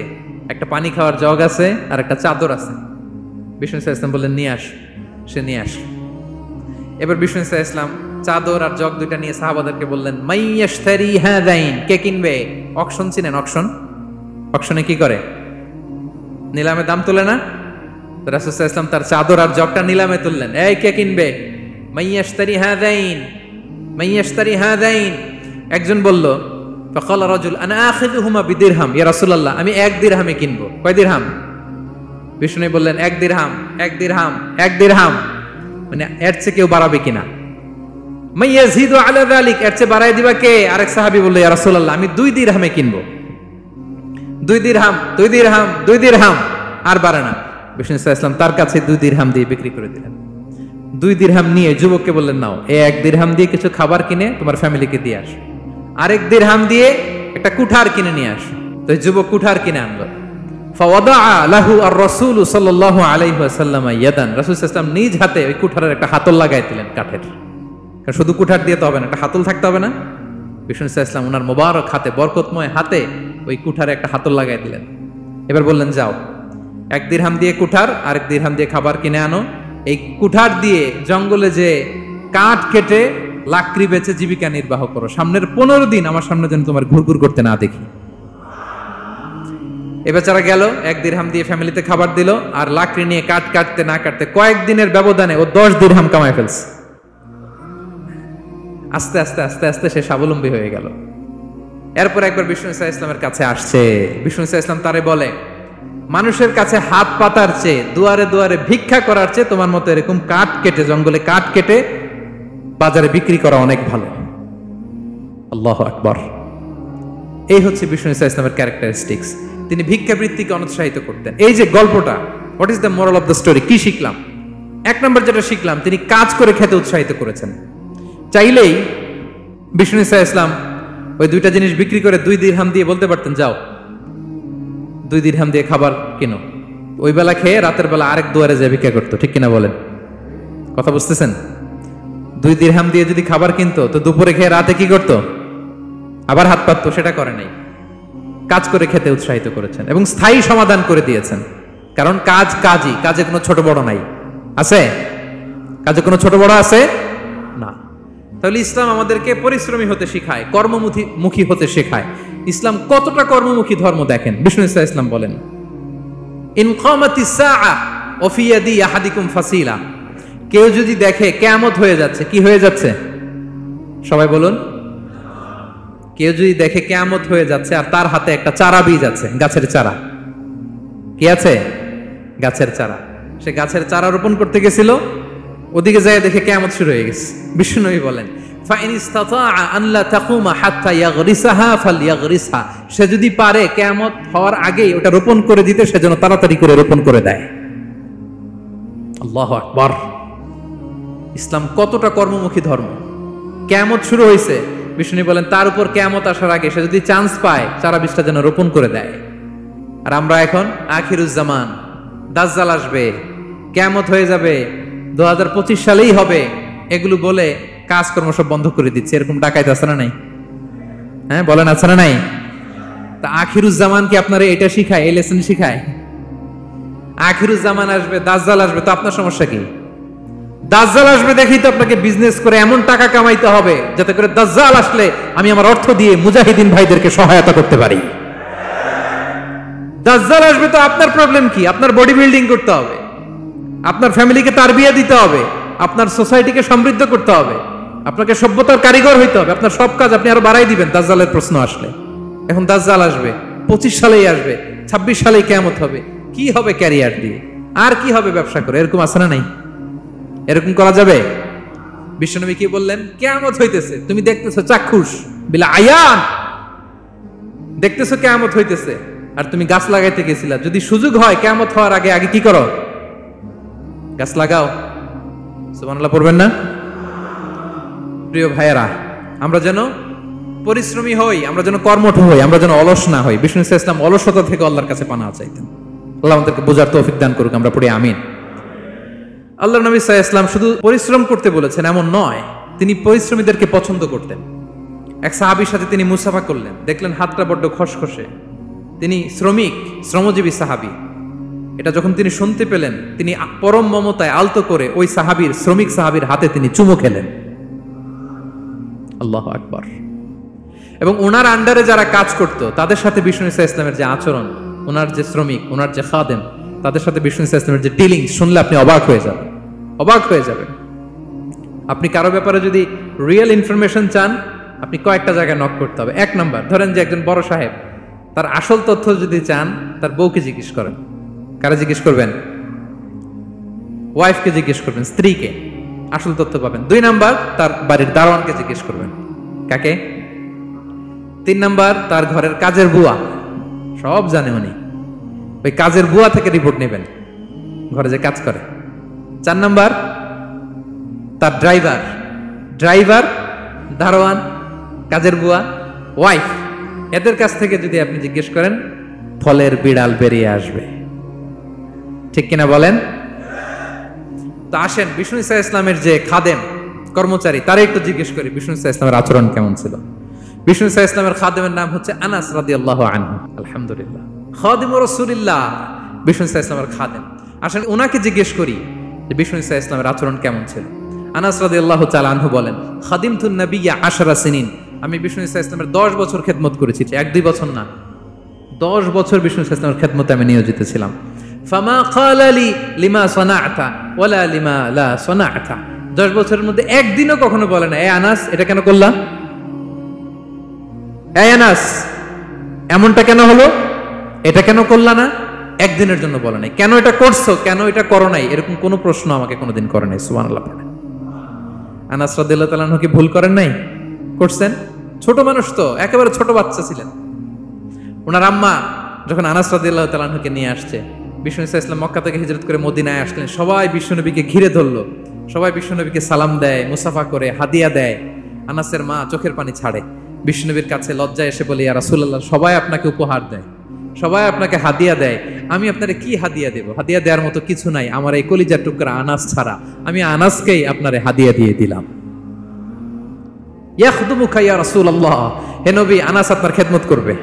একটা পানি খাওয়ার জগ আছে আর একটা চাদর আছে। বিষ্ণু ইসা ইসলাম বললেন, নিয়ে আস। সে নিয়ে আস। এবার বিষ্ণু ইসা ইসলাম চাদর আর জগ দুইটা নিয়ে সাহাবাদেরকে বললেন, মাইয়াশতারি হাযাইন, কে কিনবে? অকশন চিনেন? অকশন, অকশনে কি করে? নিলামে দাম তোলে না? রাসূল সাল্লাল্লাহু আলাইহি ওয়াসাল্লাম তার চাদর আর জগটা নিলামে তুললেন। এই কে কিনবে? মাইয়াশতারি হাযাইন, মাইয়াশতারি হাযাইন। একজন বলল, ফাকালা রাজুল আনা আখিযুহুমা বিদিরহাম, ইয়া রাসূলুল্লাহ, আমি 1 দিরহামে কিনবো। কয় দিরহাম? বিষ্ণু বললেন, 1 দিরহাম, 1 দিরহাম, 1 দিরহাম। মানে এর চেয়ে কেউ বাড়াবে কিনা? মাইয়াজিদু আলা যালিক, এর চেয়ে বাড়ায় দিবা কে? আরেক সাহাবী বলল, ইয়া রাসূলুল্লাহ, আমি 2 দিরহামে কিনবো। 2 দিরহাম, 2 দিরহাম, 2 দিরহাম, আর বাড়ে না। বিষ্ণু সাল্লাল্লাহু আলাইহি ওয়াসাল্লাম তার কাছে 2 দিরহাম দিয়ে বিক্রি করে দিলেন। 2 দিরহাম নিয়ে যুবককে বললেন, নাও, এই 1 দিরহাম দিয়ে কিছু খাবার কিনে তোমার ফ্যামিলিকে দিয়ে আস, আরেক দিরহাম দিয়ে একটা কুঠার কিনে নিয়ে আস। তো যুবক কুঠার কিনে আনলো। ফাওয়াদা লাহু আর রাসূল সাল্লাল্লাহু আলাইহি ওয়াসাল্লাম ইয়াদান, রাসূল সাল্লাল্লাহু আলাইহি ওয়াসাল্লাম নিজ হাতে ওই কুঠারের একটা হাতল লাগাই দিলেন কাঠের। কারণ শুধু কুঠার দিয়ে তো হবে না, একটা হাতল থাকতে হবে না? বিষ্ণু সাল্লাল্লাহু আলাইহি ওয়াসাল্লাম ওনার মোবারক হাতে, বরকতময় হাতে ওই কুঠারে একটা হাতল লাগাই দিলেন। এবার বললেন, যাও, 1 দিরহাম দিয়ে কুঠার, আরেক দিরহাম দিয়ে খাবার কিনে আনো। এই কুঠার দিয়ে জঙ্গলে যে কাঠ কেটে লাকড়ি বেচে জীবিকা নির্বাহ করো। সামনের 15 দিন আমার সামনে যেন তোমার ঘুরঘুর করতে না দেখি। এ বেচারা গেল, 1 দিরহাম দিয়ে ফ্যামিলিতে খাবার দিল, আর লাকড়ি নিয়ে কাঠ কাটতে না কাটতে কয়েকদিনের ব্যবধানে ও 10 দিরহাম কামায় ফেলছে। আস্তে আস্তে আস্তে আস্তে সে স্বাবলম্বী হয়ে গেল। এরপর একবার বিষ্ণু ইসা ইসলামের কাছে আসছে। বিষ্ণু ইসা ইসলাম তারে বলে, মানুষের কাছে হাত পাতার চেয়ে, দুয়ারে দুয়ারে ভিক্ষা করার চেয়ে তোমার মতো এরকম কাঠ কেটে, জঙ্গলে কাঠ কেটে বাজারে বিক্রি করা অনেক ভালো। আল্লাহু আকবার। এই হচ্ছে বিষ্ণু ইসা ইসলামের ক্যারেক্টারিস্টিক্স। তিনি ভিক্ষাবৃত্তিকে অনুৎসাহিত করতেন। এই যে গল্পটা, what is the moral of the story? কি শিখলাম? 1 নম্বর যেটা শিখলাম, তিনি কাজ করে খেতে উৎসাহিত করেছেন। চাইলেই বিষ্ণু ইসা ইসলাম ওই 2টা জিনিস বিক্রি করে 2 দিরহাম দিয়ে বলতে পারতেন, যাও 2 দিরহাম দিয়ে খাবার কিনো। ওই বেলা খেয়ে রাতের বেলা আরেক দুয়ারে যে ভিক্ষা করতো, ঠিক কিনা বলেন? কথা বুঝতেছেন? 2 দিরহাম দিয়ে যদি খাবার কিনতো, তো দুপুরে খেয়ে রাতে কি করতো? আবার হাত পাততো। সেটা করে নাই, কাজ করে খেতে উৎসাহিত করেছেন এবং স্থায়ী সমাধান করে দিয়েছেন। কারণ কাজ কাজই, কাজে কোনো ছোট বড় নাই। আছে? কাজে কোনো ছোট বড় আছে না। তাহলে ইসলাম আমাদেরকে পরিশ্রমী হতে শেখায়, কর্মমুখী হতে শেখায়। ইসলাম কতটা কর্মমুখী ধর্ম দেখেন। বিষ্ণু ইসলাম বলেন, ইন কামাতিস সাআ ওয়া ফি ইয়াদি আহাদিকুম ফাসিলা, কেউ যদি দেখে কিয়ামত হয়ে যাচ্ছে, কি হয়ে যাচ্ছে? সবাই বলুন। কেউ যদি দেখে কিয়ামত হয়ে যাচ্ছে আর তার হাতে একটা চারা বীজ আছে, গাছের চারা। কি আছে? গাছের চারা। সে গাছের চারা রোপণ করতে গেছিল, ওদিকে যায় দেখে কিয়ামত শুরু হয়ে গেছে। বিষ্ণু নবী বলেন, ফাইন ইসতাতাআ আন লা তাকুমা হাত্তা ইয়াগরিসাহা ফালইয়াগরিসহা, সে যদি পারে কিয়ামত হওয়ার আগেই ওটা রোপণ করে দিতে, সেজন্য তাড়াতাড়ি করে রোপণ করে দেয়। আল্লাহু আকবার। ইসলাম কতটা কর্মমুখী ধর্ম। কিয়ামত শুরু হয়েছে, বিষ্ণু বলেন তার উপর কিয়ামত আসার আগে সে যদি চান্স পায়, চারা বীজটা যেন রোপণ করে দেয়। আর আমরা এখন আখিরুজ জামান, দাজ্জাল আসবে, কিয়ামত হয়ে যাবে, 2025 সালেই হবে, এগুলো বলে কাজকর্ম সব বন্ধ করে দিচ্ছে। এরকম ডাকাইতে আছে না নাই? হ্যাঁ বলেন, আছে না নাই? তা আখিরুজ জামান কি আপনারা এটা শিখায়, এই লেসন শিখায়? আখিরুজ জামান আসবে, দাজ্জাল আসবে, তো আপনার সমস্যা কি? দাজ্জাল আসবে দেখেই তো আপনাকে বিজনেস করে এমন টাকা কামাইতে হবে যাতে করে দাজ্জাল আসলে আমি আমার অর্থ দিয়ে মুজাহিদিন ভাইদেরকে সহায়তা করতে পারি। দাজ্জাল আসবে তো আপনার প্রবলেম কি? আপনার বডি বিল্ডিং করতে হবে, আপনার ফ্যামিলিকে তারবিয়া দিতে হবে, আপনার সোসাইটিকে সমৃদ্ধ করতে হবে, আপনাকে সভ্যতার কারিগর হইতে হবে। আপনার সব কাজ আপনি আরো বাড়াই দিবেন দাজ্জালের প্রশ্ন আসলে। এখন দাজ্জাল আসবে, 25 সালেই আসবে, 26 সালেই কিয়ামত হবে। কি হবে ক্যারিয়ার দিয়ে? আর কি হবে ব্যবসা করে? এরকম আছে না নাই? এরকম করা যাবে? বিশ্বনবী কি বললেন? কিয়ামত হইতেছে, তুমি দেখতেছো চাক্ষুষ বিলা আয়ান, দেখতেছো কিয়ামত হইতেছে, আর তুমি গাছ লাগাইতে গেছিলা। যদি সুযোগ হয় কিয়ামত হওয়ার আগে আগে কি করো? গাছ লাগাও। সুবহানাল্লাহ পড়বেন না? প্রিয় ভাইয়েরা, আমরা যেন পরিশ্রমী হই, আমরা যেন কর্মঠ হই, আমরা যেন অলস না হই। বিষ্ণু ইসলাম অলসতা থেকে আল্লাহর কাছে পানাহ চাইতেন। আল্লাহ আমাদেরকে বোঝার তৌফিক দান করুক, আমরা পড়ি আমিন। আল্লাহ নবী সাল্লাল্লাহু আলাইহি ওয়াসাল্লাম শুধু পরিশ্রম করতে বলেছেন এমন নয়, তিনি পরিশ্রমীদেরকে পছন্দ করতেন। এক সাহাবীর সাথে তিনি মুসাফা করলেন, দেখলেন হাতটা বড্ড খসখসে, তিনি শ্রমজীবী সাহাবী। এটা যখন তিনি শুনতে পেলেন, তিনি পরম মমতায় আলতো করে ওই শ্রমিক সাহাবীর হাতে তিনি চুমু খেলেন। আল্লাহু আকবার। এবং ওনার আন্ডারে যারা কাজ করত তাদের সাথে বিষ্ণু ইসলামের যে আচরণ, ওনার যে শ্রমিক, ওনার যে খাদেম, তাদের সাথে বিষ্ণু ইসলামের যে ডিলিং শুনলে আপনি অবাক হয়ে যাবেন, অবাক হয়ে যাবেন। আপনি কারো ব্যাপারে যদি রিয়েল ইনফরমেশন চান, আপনি কয়েকটা জায়গায় নক করতে হবে। 1 নাম্বার, ধরেন যে একজন বড় সাহেব, তার আসল তথ্য যদি চান তার বউকে জিজ্ঞেস করেন। কারা জিজ্ঞেস করবেন? ওয়াইফকে জিজ্ঞেস করবেন, স্ত্রীকে, আসল তথ্য পাবেন। 2 নাম্বার, তার বাড়ির দারোয়ানকে জিজ্ঞেস করবেন। কাকে? 3 নাম্বার, তার ঘরের কাজের বুয়া, সব জানে উনি, ওই কাজের বুয়া থেকে রিপোর্ট নেবেন, ঘরে যে কাজ করে। 4 নাম্বার, তার ড্রাইভার, দারোয়ান, কাজের বুয়া, ওয়াইফ, এদের কাছ থেকে যদি আপনি জিজ্ঞেস করেন, ফলের বিড়াল বেরিয়ে আসবে। ঠিক কিনা বলেন? তো আসেন বিষ্ণু ইসলামের যে খাদেম, কর্মচারী, তারা একটু জিজ্ঞেস করি বিষ্ণু ইসলামের আচরণ কেমন ছিল। বিষ্ণু ইসলামের খাদেমের নাম হচ্ছে আনাস রাদিয়াল্লাহু আনহু। আলহামদুলিল্লাহ, খাদিমুর রাসূলিল্লাহ, বিষ্ণু ইসলামের খাদেম। আসেন ওনাকে জিজ্ঞেস করি যে বিষ্ণু ইসলামের আচরণ কেমন ছিল। আনাস রাদিয়াল্লাহু তাআলা আনহু বলেন, খাদিমতুন নবিয়্যা 10 সিনিন, আমি বিষ্ণু ইসলামের 10 বছর খেদমত করেছি। 1-2 বছর না, 10 বছর বিষ্ণু ইসলামের খেদমতে আমি নিয়োজিত ছিলাম। ফামা ক্বালা লি লিমা সানা'তা ওয়ালা লিমা লা সানা'তা, 10 বছরের মধ্যে একদিনও কখনো বলে না, এ আনাস এটা কেন করলা, এ আনাস এমনটা কেন হলো, এটা কেন করলা না, একদিনের জন্য বলে নাই। কেন এটা করছো, কেন এটা করো নাই, এরকম কোনো প্রশ্ন আমাকে কোনোদিন করে নাই। সুবহানাল্লাহ পড়েন। আনাস রাদিয়াল্লাহু তাআলা আনহু কি ভুল করেন নাই? করছেন। ছোট মানুষ তো, একেবারে ছোট বাচ্চা ছিলেন। ওনার আম্মা যখন আনাস রাদিয়াল্লাহু তাআলা আনহুকে নিয়ে আসছে, বিষ্ণু ইসলাম মক্কা থেকে হিজরত করে মদিনায় আসলেন, সবাই বিশ্বনবীকে ঘিরে ধরলো, সবাই বিশ্বনবীকে সালাম দেয়, মুসাফা করে, হাদিয়া দেয়। আনাসের মা চোখের পানি ছাড়ে, বিশ্বনবীর কাছে লজ্জায় এসে বলে, ইয়া রাসূলুল্লাহ, সবাই আপনাকে উপহার দেয়, সবাই আপনাকে হাদিয়া দেয়, আমি আপনারে কি হাদিয়া দেব? হাদিয়া দেওয়ার মতো কিছু নাই আমার এই কলিজার টুকরা আনাস ছাড়া, আমি আনাসকেই আপনারে হাদিয়া দিয়ে দিলাম। ইয়াখদুমুকা ইয়া রাসূলুল্লাহ, হে নবী, আনাস আপনার খেদমত করবে,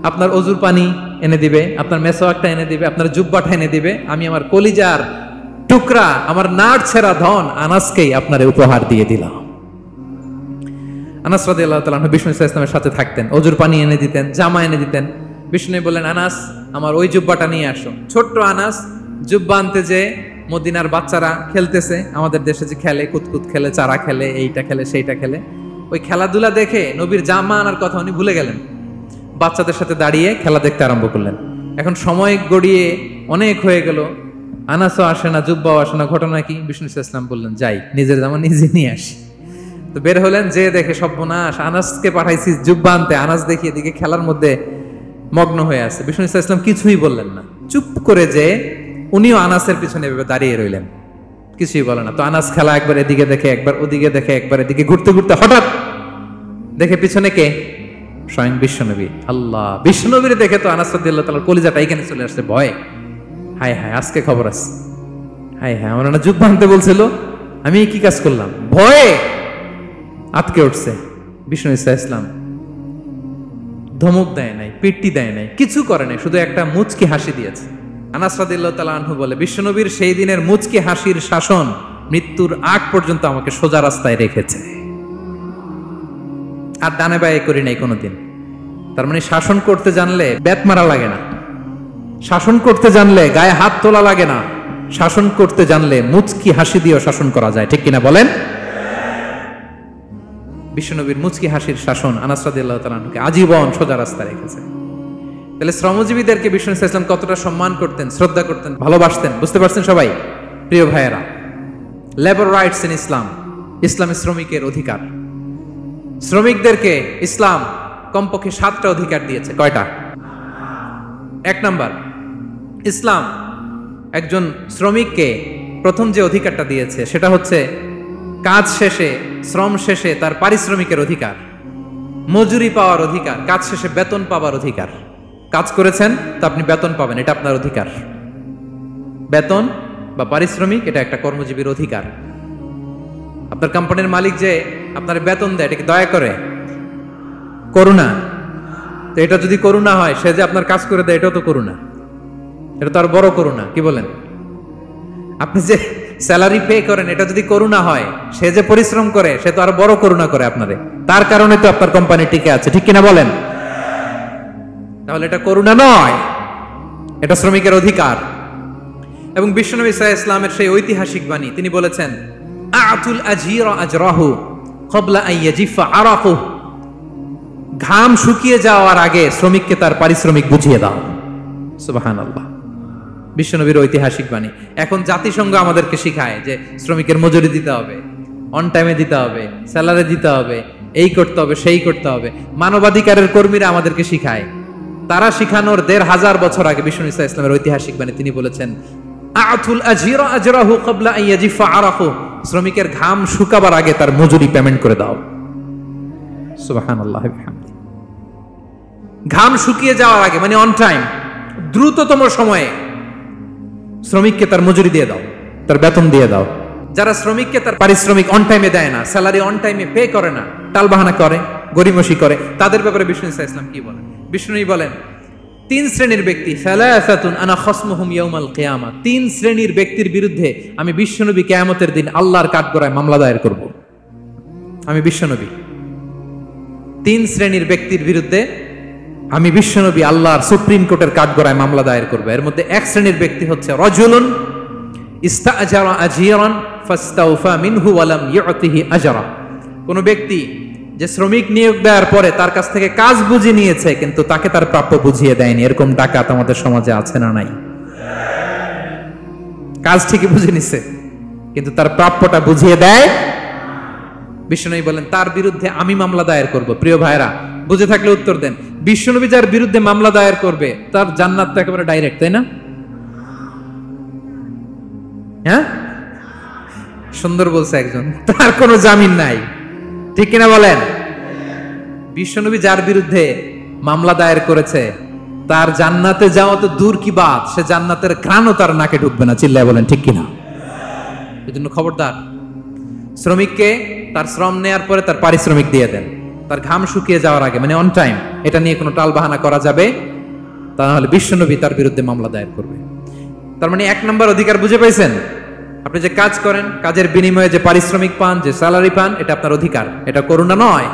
আপনার অজুর পানি এনে দিবে, আপনার মেসওয়াকটা এনে দিবে, আপনার জুব্বাটা এনে দিবে। আমি আমার কলিজার টুকরা, আমার নাড় ছেঁড়া ধন আনাসকেই আপনারে উপহার দিয়ে দিলাম। আনাস রাদিয়াল্লাহু তাআলা আনহু বিষ্ণু ইসলামের সাথে থাকতেন, অজুর পানি এনে দিতেন, জামা এনে দিতেন। বিষ্ণু বললেন, আনাস আমার ওই জুব্বাটা নিয়ে আসো। ছোট্ট আনাস জুব্বা আনতে যে মদিনার বাচ্চারা খেলতেছে, আমাদের দেশে যে খেলে, কুতকুত খেলে, চারা খেলে, এইটা খেলে, সেইটা খেলে, ওই খেলাধুলা দেখে নবীর জামা আনার কথা উনি ভুলে গেলেন। বাচ্চাদের সাথে দাঁড়িয়ে খেলা দেখতে আরম্ভ করলেন। এখন সময় গড়িয়ে অনেক হয়ে গেল, আনাসও আসে না, জুব্বাও আসে না। ঘটনা কি? বিষ্ণু ইসলাম বললেন, যাই নিজের জামা নিজে নিয়ে আসি। তো বের হলেন, যে দেখে সর্বনাশ, আনাসকে পাঠাইছি জুব্বা আনতে, আনাস দেখিয়ে দিকে খেলার মধ্যে মগ্ন হয়ে আছে। বিষ্ণু ইসলাম কিছুই বললেন না, চুপ করে যে উনিও আনাসের পিছনে এভাবে দাঁড়িয়ে রইলেন, কিছুই বলে না। তো আনাস খেলা একবার এদিকে দেখে, একবার ওদিকে দেখে, একবার এদিকে ঘুরতে ঘুরতে হঠাৎ দেখে পিছনে কে? স্বয়ং বিশ্বনবী। আল্লাহ, বিশ্বনবীর দেখে তো আনাস রাদিয়াল্লাহু তাআলার কলিজাটা এখানে চলে আসছে ভয়। হায় হায়, আজকে খবর আছে, হায় হায়, আমার না জুব্বা আনতে বলছিল, আমি কি কাজ করলাম? ভয়ে আটকে উঠছে। বিষ্ণু ইসলাম ধমক দেয় নাই, পিট্টি দেয় নাই, কিছু করে নাই, শুধু একটা মুচকি হাসি দিয়েছে। আনাস রাদিয়াল্লাহু তাআলা আনহু বলে, বিশ্বনবীর সেই দিনের মুচকি হাসির শাসন মৃত্যুর আগ পর্যন্ত আমাকে সোজা রাস্তায় রেখেছে, আর ডানে বায়ে করি নাই কোনোদিন। তার মানে শাসন করতে জানলে ব্যাট মারা লাগে না, শাসন করতে জানলে গায়ে হাত তোলা লাগে না, শাসন করতে জানলে মুচকি হাসি দিয়েও শাসন করা যায়, ঠিক কিনা বলেন? বিশ্বনবীর মুচকি হাসির শাসন আনাস রাদিয়াল্লাহু তাআলা আনহুকে আজীবন সোজা রাস্তা রেখেছে। তাহলে শ্রমজীবীদেরকে বিশ্ব নবী সাল্লাল্লাহু আলাইহি ওয়াসাল্লাম কতটা সম্মান করতেন, শ্রদ্ধা করতেন, ভালোবাসতেন, বুঝতে পারছেন সবাই? প্রিয় ভাইয়েরা, লেবার রাইটস ইন ইসলাম, ইসলামী শ্রমিকের অধিকার। শ্রমিকদেরকে ইসলাম কমপক্ষে 7টা অধিকার দিয়েছে। কয়টা? 1 নাম্বার, ইসলাম একজন শ্রমিককে প্রথম যে অধিকারটা দিয়েছে সেটা হচ্ছে কাজ শেষে, শ্রম শেষে তার পারিশ্রমিকের অধিকার, মজুরি পাওয়ার অধিকার, কাজ শেষে বেতন পাওয়ার অধিকার। কাজ করেছেন তো আপনি বেতন পাবেন, এটা আপনার অধিকার। বেতন বা পারিশ্রমিক এটা একটা কর্মজীবীর অধিকার। আপনার কোম্পানির মালিক যে আপনার বেতন দেয়, এটা কি দয়া করে? করুণা? তো এটা যদি করুণা হয়, সে যে আপনার কাজ করে দেয়, এটাও তো করুণা, এটা তো আর বড় করুণা, কি বলেন? আপনি যে স্যালারি পে করেন, এটা যদি করুণা হয়, সে যে পরিশ্রম করে, সে তো আরো বড় করুণা করে আপনারে, তার কারণে তো আপনার কোম্পানি টিকে আছে, ঠিক কিনা বলেন? তাহলে এটা করুণা নয়, এটা শ্রমিকের অধিকার। এবং বিশ্বনবী সাল্লাল্লাহু আলাইহি ওয়াসাল্লামের সেই ঐতিহাসিক বাণী, তিনি বলেছেন, আতুল আজীরা আজরাহু ক্বাবলা আন ইয়াজিফা আরাকু, ঘাম শুকিয়ে যাওয়ার আগে শ্রমিককে তার পারিশ্রমিক বুঝিয়ে দাও। সুবহানাল্লাহ, বিশ্বনবীর ঐতিহাসিক বাণী। এখন জাতিসংঘ আমাদেরকে শিখায় যে শ্রমিকের মজুরি দিতে হবে, অন টাইমে দিতে হবে, স্যালারি দিতে হবে, এই করতে হবে, সেই করতে হবে। মানবাধিকারের কর্মীরা আমাদেরকে শিখায়, তারা শিখানোর 1500 বছর আগে বিশ্বনবী সাল্লাল্লাহু আলাইহি ওয়াসাল্লামের ঐতিহাসিক বাণী, তিনি বলেছেন, আতুল আজীরা আজরাহু ক্বাবলা আন ইয়াজিফা আরাকু, শ্রমিকের ঘাম শুকাবার আগে তার মজুরি পেমেন্ট করে দাও। সুবহানাল্লাহ বিহামদিহি। ঘাম শুকিয়ে যাওয়ার আগে, মানে অন টাইম, দ্রুততম সময়ে শ্রমিককে তার মজুরি দিয়ে দাও, তার বেতন দিয়ে দাও। যারা শ্রমিককে তার পারিশ্রমিক অন টাইমে দেয় না, স্যালারি অন টাইমে পে করে না, টালবাহানা করে, গরিমসি করে, তাদের ব্যাপারে বিষ্ণু সাল্লাল্লাহু আলাইহি ওয়াসাল্লাম কি বলেন? বিষ্ণু বলেন, 3 শ্রেণীর ব্যক্তি, সালাসাতুন আনা খাসমুহুম ইয়াউমাল কিয়ামা, 3 শ্রেণীর ব্যক্তির বিরুদ্ধে আমি বিশ্বনবী কিয়ামতের দিন আল্লাহর কাঠগড়ায় মামলা দায়ের করব। আমি বিশ্বনবী 3 শ্রেণীর ব্যক্তির বিরুদ্ধে আমি বিশ্বনবী আল্লাহর সুপ্রিম কোর্টের কাঠগড়ায় মামলা দায়ের করব। এর মধ্যে 1 শ্রেণীর ব্যক্তি হচ্ছে রাজুলুন ইস্তাআজারা আজীরান ফাস্তাওফা মিনহু ওয়া লাম ইউতিহি আজরা, কোন ব্যক্তি যে শ্রমিক নিয়োগ দেওয়ার পরে তার কাছ থেকে কাজ বুঝিয়ে নিয়েছে কিন্তু তাকে তার প্রাপ্য বুঝিয়ে দেয়নি। এরকম ডাকাত আমাদের সমাজে আছে না নাই? কাজ ঠিকই বুঝে নিছে কিন্তু তার প্রাপ্যটা বুঝিয়ে দেয়। বিশ্বনবী বলেন, তার বিরুদ্ধে আমি মামলা দায়ের করব। প্রিয় ভাইরা, বুঝে থাকলে উত্তর দেন। বিশ্বনবী যার বিরুদ্ধে মামলা দায়ের করবে তার জান্নাত তো একেবারে ডাইরেক্ট, তাই না? হ্যাঁ, সুন্দর বলছে একজন, তার কোনো জামিন নাই, ঠিক কিনা বলেন? বিশ্বনবী যার বিরুদ্ধে মামলা দায়ের করেছে তার জান্নাতে যাওয়া তো দূর কি বাত, সে জান্নাতের ঘ্রাণও তার নাকে ঢুকবে না, চিল্লায় বলেন ঠিক কিনা? এজন্য খবরদার, শ্রমিককে তার শ্রম নেয়ার পরে তার পারিশ্রমিক দিয়ে দেন, তার ঘাম শুকিয়ে যাওয়ার আগে, মানে অন টাইম। এটা নিয়ে কোনো টালবাহানা করা যাবে, তাহলে বিশ্বনবী তার বিরুদ্ধে মামলা দায়ের করবে। তার মানে 1 নম্বর অধিকার বুঝে পাইছেন? আপনি যে কাজ করেন, কাজের বিনিময়ে যে পারিশ্রমিক পান, যে স্যালারি পান, এটা আপনার অধিকার। এটা করুণা নয়,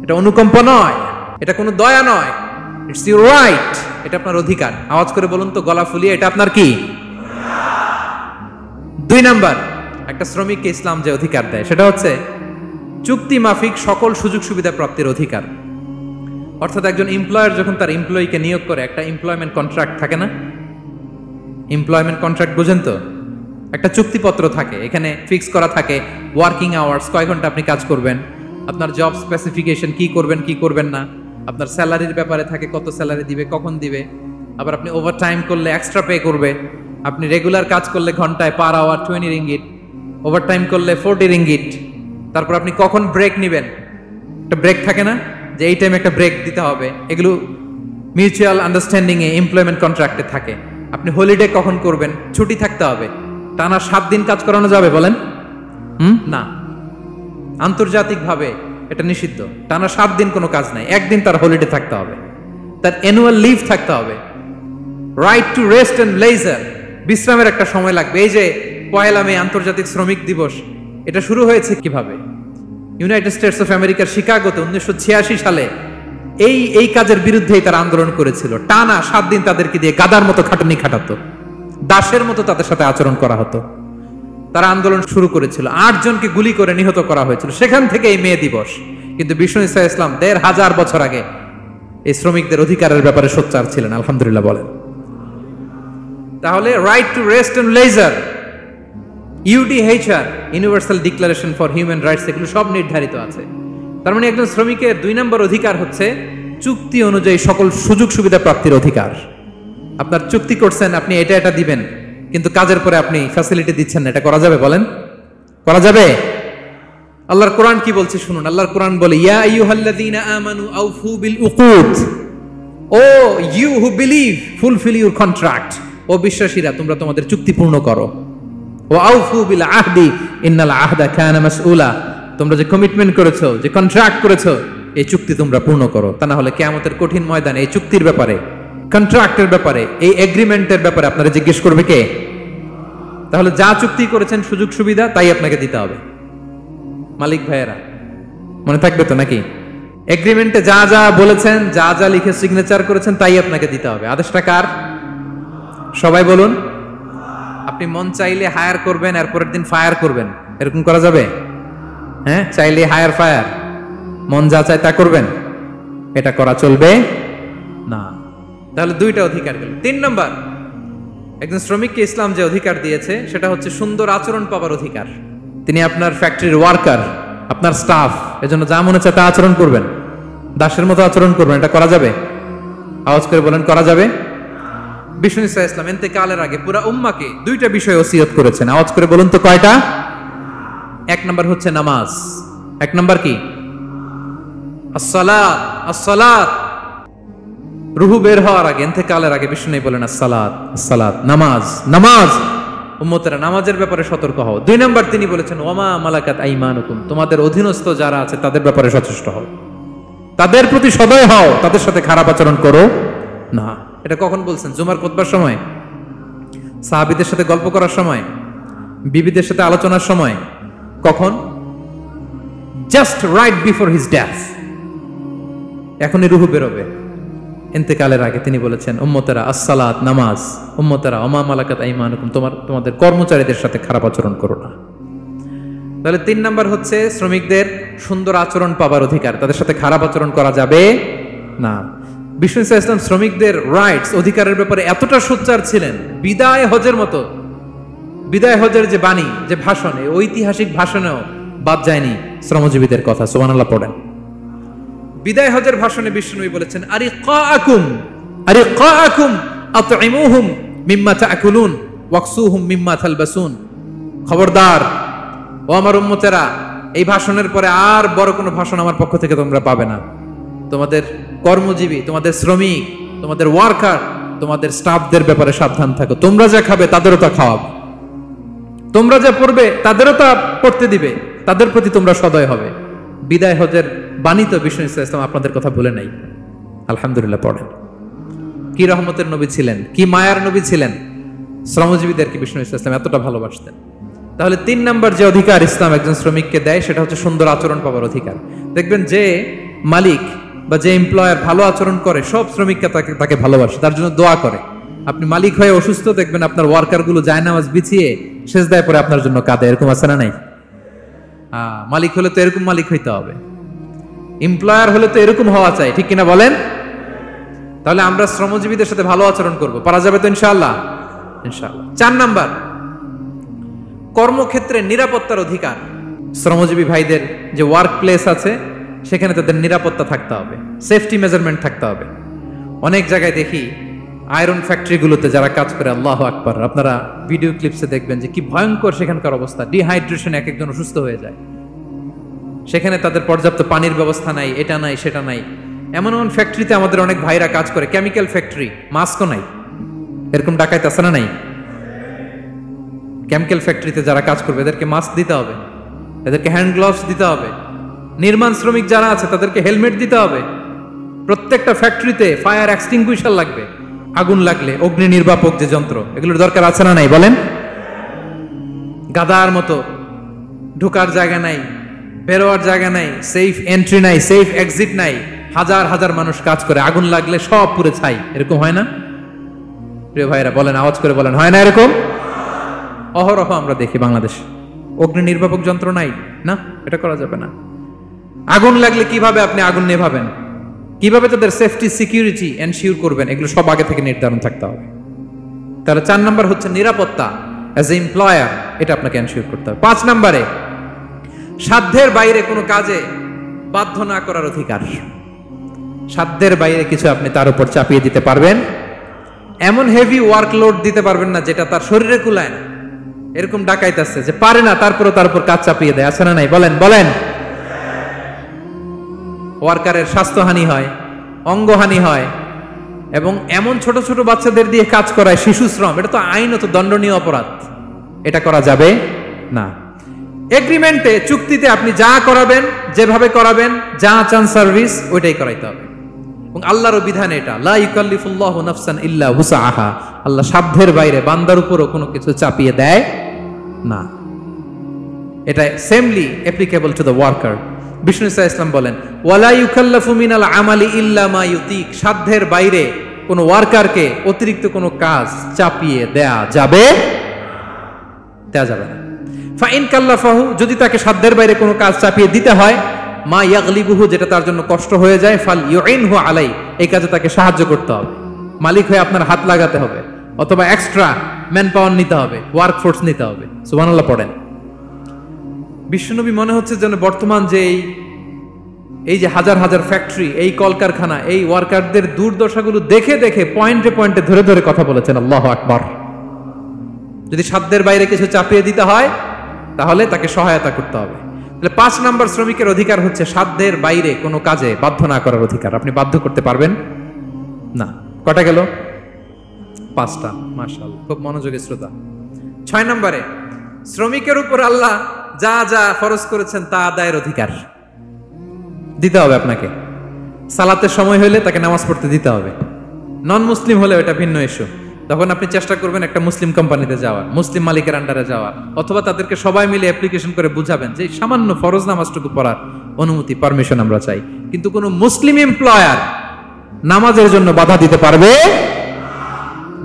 এটা অনুকম্পা নয়, এটা কোনো দয়া নয়, ইটস ইউর রাইট, এটা আপনার অধিকার। আওয়াজ করে বলুন তো, গলা ফুলিয়ে, এটা আপনার কি? 2 নাম্বার, একটা শ্রমিককে ইসলাম যে অধিকার দেয় সেটা হচ্ছে চুক্তি মাফিক সকল সুযোগ সুবিধা প্রাপ্তির অধিকার। অর্থাৎ একজন এমপ্লয়ার যখন তার এমপ্লয়িকে নিয়োগ করে, একটা এমপ্লয়মেন্ট কন্ট্রাক্ট থাকে না? এমপ্লয়মেন্ট কন্ট্রাক্ট বুঝেন তো? একটা চুক্তিপত্র থাকে, এখানে ফিক্স করা থাকে ওয়ার্কিং আওয়ার্স, কয় ঘন্টা আপনি কাজ করবেন, আপনার জব স্পেসিফিকেশন, কি করবেন কি করবেন না, আপনার স্যালারির ব্যাপারে থাকে, কত স্যালারি দিবে, কখন দিবে, আবার আপনি ওভার টাইম করলে এক্সট্রা পে করবে, আপনি রেগুলার কাজ করলে ঘন্টায় per hour 20 ringgit, overtime করলে 40 রিঙ্গিট। তারপর আপনি কখন ব্রেক নেবেন, একটা ব্রেক থাকে না যে এই টাইমে একটা ব্রেক দিতে হবে, এগুলো মিউচুয়াল আন্ডারস্ট্যান্ডিং এ এমপ্লয়মেন্ট কন্ট্রাক্টে থাকে। আপনি হলিডে কখন করবেন, ছুটি থাকতে হবে। টানা 7 দিন কাজ করানো যাবে বলেন? না, আন্তর্জাতিকভাবে এটা নিষিদ্ধ। টানা 7 দিন কোনো কাজ নাই, 1 দিন তার হলিডে থাকতে হবে, তার অ্যানুয়াল লিভ থাকতে হবে। Right to rest and leisure, বিশ্রামের একটা সময় লাগবে। এই যে 1 মে আন্তর্জাতিক শ্রমিক দিবস, এটা শুরু হয়েছে কিভাবে? ইউনাইটেড স্টেটস অফ আমেরিকার শিকাগোতে 1986 সালে এই কাজের বিরুদ্ধেই তারা আন্দোলন করেছিল। টানা 7 দিন তাদেরকে দিয়ে গাদার মতো খাটুনি খাটাতো, দাসের মতো তাদের সাথে আচরণ করা হতো। তারা আন্দোলন শুরু করেছিল, 8 জনকে গুলি করে নিহত করা হয়েছিল। সেখান থেকে এই মে দিবস। কিন্তু বিষ্ণু ঈসা ইসলাম 1500 বছর আগে এই শ্রমিকদের অধিকারের ব্যাপারে সোচ্চার ছিলেন। আলহামদুলিল্লাহ বলেন। তাহলে right to rest and leisure, UDHR, universal declaration for human rights, এগুলো সব নির্ধারিত আছে। তার মানে একজন শ্রমিকের 2 নম্বর অধিকার হচ্ছে চুক্তি অনুযায়ী সকল সুযোগ সুবিধা প্রাপ্তির অধিকার। আপনার চুক্তি করছেন, আপনি এটা দিবেন, কিন্তু কাজের পরে আপনি ফ্যাসিলিটি দিচ্ছেন না, এটা করা যাবে? বলেন, করা যাবে? আল্লাহর কোরআন কি বলছে শুনুন। আল্লাহর কোরআন বলে, ইয়া আইয়ুহাল্লাযীনা আমানু আউফু বিল উকুদ, O you who believe fulfil your contract, ও বিশ্বাসীরা তোমরা তোমাদের চুক্তি পূর্ণ করো। ওয়া আউফু বিল আহদি ইন্নাল আহদা কানা মাসউলা, তোমরা যে কমিটমেন্ট করেছো, যে কন্ট্রাক্ট করেছো, এই চুক্তি তোমরা পূর্ণ করো। তা না হলে কিয়ামতের কঠিন ময়দানে এই চুক্তির ব্যাপারে, কন্ট্রাক্টের ব্যাপারে, এই এগ্রিমেন্টের ব্যাপারে আপনারা জিজ্ঞেস করবে কে? তাহলে যা চুক্তি করেছেন সুযোগ সুবিধা তাই আপনাকে দিতে হবে। মালিক ভাইয়েরা মনে থাকবে তো নাকি? এগ্রিমেন্টে যা যা বলেছেন, যা যা লিখে সিগনেচার করেছেন তাই আপনাকে দিতে হবে। আদেশটা কার? সবাই বলুন। আপনি মন চাইলে হায়ার করবেন, আর পরের দিন ফায়ার করবেন, এরকম করা যাবে? হ্যাঁ, চাইলে হায়ার ফায়ার, মন যা চায় তা করবেন, এটা করা চলবে না। তাহলে 2টা অধিকার গেল। 3 নম্বর, একজন শ্রমিককে ইসলাম যে অধিকার দিয়েছে সেটা হচ্ছে সুন্দর আচরণ পাবার অধিকার। তিনি আপনার ফ্যাক্টরির ওয়ার্কার, আপনার স্টাফ, এজন্য যা মনে চায় তা আচরণ করবেন, দাসের মতো আচরণ করবেন। এটা করা যাবে? আওয়াজ করে বলেন, করা যাবে? বিষ্ণু ঈসা ইসলাম ইন্তেকালের আগে পুরা উম্মাহকে 2টা বিষয় ওসিয়ত করেছেন। আওয়াজ করে বলুন তো কয়টা? 1 নম্বর হচ্ছে নামাজ। 1 নম্বর কি? আসসালাত। আসসালাত, রুহু বের হওয়ার আগে, ইন্তেকালের আগে বিষ্ণু বলেন আসসালাত, আসসালাত, নামাজ, নামাজ। উম্মতেরা নামাজের ব্যাপারে সতর্ক হও। 2 নম্বর তিনি বলেছেন ওয়ামা মালাকাত আইমানুকুম, তোমাদের অধীনস্থ যারা আছে তাদের ব্যাপারে সচেষ্ট হও, তাদের প্রতি সদয় হও, তাদের সাথে খারাপ আচরণ করো না। এটা কখন বলছেন? জুমার খুতবার সময়, সাহাবীদের সাথে গল্প করার সময়, বিবিদের সাথে আলোচনার সময়। কখন? Just right before his death, এখনই রুহু বেরোবে। ইন্তেকালের আগে তিনি বলেছেন উম্মতেরা আসসালাত, নামাজ, উম্মতেরা ওমা মালাকাত আইমানুকুম, তোমাদের কর্মচারীদের সাথে খারাপ আচরণ করো না। তাহলে 3 নাম্বার হচ্ছে শ্রমিকদের সুন্দর আচরণ পাবার অধিকার, তাদের সাথে খারাপ আচরণ করা যাবে না। বিষ্ণু ঈসা ইসলাম শ্রমিকদের রাইটস, অধিকারের ব্যাপারে এতটা সোচ্চার ছিলেন, বিদায় হজের মতো, বিদায় হজের যে বাণী, যে ভাষণ, এই ঐতিহাসিক ভাষণেও বাদ যায়নি শ্রমজীবীদের কথা। সুবহানাল্লাহ পড়েন। বিদায় হজের ভাষণে বিষ্ণু বলেছেন আরিকাকুম, আরিকাকুম আতইমুহুম মিম্মা তাকুলুন ওয়াকসুহুম মিম্মা তালবাসুন। খবরদার ও আমার উম্মতেরা, এই ভাষণের পরে আর বড় কোনো ভাষণ আমার পক্ষ থেকে তোমরা পাবে না। তোমাদের কর্মজীবী, তোমাদের শ্রমিক, তোমাদের ওয়ার্কার, তোমাদের স্টাফদের ব্যাপারে সাবধান থাকো। তোমরা যা খাবে তাদেরও তা খাওয়াবে, তোমরা যা পড়বে তাদেরও তা পড়তে দিবে, তাদের প্রতি তোমরা সদয় হবে। বিদায় হজের বাণী তো বিষ্ণু ঈসা ইসলাম আপনাদের কথা ভুলে নাই। আলহামদুলিল্লাহ পড়েন। কি রহমতের নবী ছিলেন, কি মায়ার নবী ছিলেন। শ্রমজীবীদেরকে বিষ্ণু ঈসা ইসলাম এতটা ভালোবাসতেন। তাহলে 3 নাম্বার যে অধিকার ইসলাম একজন শ্রমিককে দেয় সেটা হচ্ছে সুন্দর আচরণ পাবার অধিকার। দেখবেন যে মালিক বা যে এমপ্লয়ার ভালো আচরণ করে, সব শ্রমিককে তাকে ভালোবাসে, তার জন্য দোয়া করে। আপনি মালিক হয়ে অসুস্থ, দেখবেন আপনার ওয়ার্কার গুলো জায়নামাজ বিছিয়ে সেজদায় পড়ে আপনার জন্য কাঁদে, এরকম আছে না নাই? মালিক হলে তো এরকম মালিক হইতে হবে, এমপ্লয়ার হলে তো এরকম হওয়া চাই, ঠিক কিনা বলেন? তাহলে আমরা শ্রমজীবীদের সাথে ভালো আচরণ করব, পারা যাবে তো ইনশাআল্লাহ? ইনশাআল্লাহ। 4 নাম্বার, কর্মক্ষেত্রে নিরাপত্তার অধিকার। শ্রমজীবী ভাইদের যে ওয়ার্ক প্লেস আছে সেখানে তাদের নিরাপত্তা থাকতে হবে, সেফটি মেজারমেন্ট থাকতে হবে। অনেক জায়গায় দেখি আয়রন ফ্যাক্টরিগুলোতে যারা কাজ করে, আল্লাহু আকবার, আপনারা ভিডিও ক্লিপসে দেখবেন যে কি ভয়ঙ্কর সেখানকার অবস্থা। ডিহাইড্রেশন, এক একজন অসুস্থ হয়ে যায়। সেখানে তাদের পর্যাপ্ত পানির ব্যবস্থা নাই, এটা নাই সেটা নাই। এমন এমন ফ্যাক্টরিতে আমাদের অনেক ভাইরা কাজ করে, কেমিক্যাল ফ্যাক্টরি, মাস্কও নাই। এরকম ডাকাইত আছে না নাই? কেমিক্যাল ফ্যাক্টরিতে যারা কাজ করবে এদেরকে মাস্ক দিতে হবে, এদেরকে হ্যান্ড গ্লাভস দিতে হবে। নির্মাণ শ্রমিক যারা আছে তাদেরকে হেলমেট দিতে হবে। প্রত্যেকটা ফ্যাক্টরিতে ফায়ার এক্সটিংগুইশার লাগবে। আগুন লাগলে অগ্নি নির্বাপক যে যন্ত্র, এগুলোর দরকার আছে না নাই বলেন? গাদার মতো ঢোকার জায়গা নাই, বেরোয়ার জায়গা নাই, সেফ এন্ট্রি নাই, সেফ এক্সিট নাই, হাজার হাজার মানুষ কাজ করে, আগুন লাগলে সব পুরে ছাই, এরকম হয় না? প্রিয় ভাইরা বলেন, আওয়াজ করে বলেন, হয় না এরকম? অহরহ আমরা দেখি বাংলাদেশে অগ্নি নির্বাপক যন্ত্র নাই, না, এটা করা যাবে না। আগুন লাগলে কিভাবে আপনি আগুন নেভাবেন, কিভাবে তাদের সেফটি সিকিউরিটি এনশিওর করবেন, এগুলো সব আগে থেকে নির্ধারণ থাকতে হবে। তাহলে 4 নাম্বার হচ্ছে নিরাপত্তা অ্যাজ এ এমপ্লয়ার, এটা আপনাকে এনশিওর করতে হবে। 5 নাম্বারে সাধ্যের বাইরে কোনো কাজে বাধ্য না করার অধিকার। সাধ্যের বাইরে কিছু আপনি তার উপর চাপিয়ে দিতে পারবেন, এমন হেভি ওয়ার্কলোড দিতে পারবেন না যেটা তার শরীরে কুলায় না। এরকম ডাকাইত আছে যে পারে না, তারপরে তার উপর কাজ চাপিয়ে দেয়, আছে না নাই বলেন? বলেন। ওয়ার্কারের স্বাস্থ্যহানি হয়, অঙ্গহানি হয়, এবং এমন ছোট ছোট বাচ্চাদের দিয়ে কাজ করায়, শিশু শ্রম, এটা তো আইনত দণ্ডনীয় অপরাধ, এটা করা যাবে না। এগ্রিমেন্টে, চুক্তিতে আপনি যা করাবেন, যেভাবে করাবেন, যা চান সার্ভিস, ওইটাই করাইতে হবে। এবং আল্লাহর বিধান এটা, লা ইউকাল্লিফুল্লাহু নাফসান ইল্লা উসআহা, আল্লাহ সাধ্যের বাইরে বান্দার উপরও কোনো কিছু চাপিয়ে দেয় না। এটা samely applicable to the worker. Bishnu Islam বলেন, ওয়ালা ইউকাল্লাফু মিনাল আমালি ইল্লা মা ইউতিক, সাধ্যের বাইরে কোনো ওয়ার্কারকে অতিরিক্ত কোনো কাজ চাপিয়ে দেয়া যাবে না। ফাইন কাল্লাফাহু, যদি তাকে সাধ্যের বাইরে কোনো কাজ চাপিয়ে দিতে হয়, মা ইয়াগলিবুহু, যেটা তার জন্য কষ্ট হয়ে যায়, ফাল ইউইনহু আলাই, এই কাজে তাকে সাহায্য করতে হবে। মালিক হয়ে আপনার হাত লাগাতে হবে, অথবা এক্সট্রা ম্যান পাওয়ার নিতে হবে, ওয়ার্ক ফোর্স নিতে হবে। সুবহানাল্লাহ পড়েন। বিশ্বনবী মনে হচ্ছে যেন বর্তমান যে এই যে হাজার হাজার ফ্যাক্টরি, এই কলকারখানা, এই ওয়ার্কারদের দুর্দশাগুলো দেখে দেখে পয়েন্টে পয়েন্টে ধরে ধরে কথা বলেছেন। আল্লাহু আকবার। যদি সাধ্যের বাইরে কিছু চাপিয়ে দিতে হয়, তাহলে তাকে সহায়তা করতে হবে। তাহলে 5 নাম্বার শ্রমিকের অধিকার হচ্ছে সাধ্যের বাইরে কোনো কাজে বাধ্য না করার অধিকার। আপনি বাধ্য করতে পারবেন না। কটা গেল? 5টা। মাশাআল্লাহ, খুব মনোযোগী শ্রোতা। 6 নম্বরে শ্রমিকের উপর আল্লাহ যা যা ফরজ করেছেন তা আদায়ের অধিকার দিতে হবে আপনাকে। সালাতের সময় হলে তাকে নামাজ পড়তে দিতে হবে। নন মুসলিম হলে এটা ভিন্ন ইস্যু, তখন আপনি চেষ্টা করবেন একটা মুসলিম কোম্পানিতে যাওয়ার, মুসলিম মালিকের আন্ডারে যাওয়ার, অথবা তাদেরকে সবাই মিলে অ্যাপ্লিকেশন করে বুঝাবেন যে সামান্য ফরজ নামাজটুকু পড়ার অনুমতি, পারমিশন আমরা চাই। কিন্তু কোনো মুসলিম এমপ্লয়ার নামাজের জন্য বাধা দিতে পারবে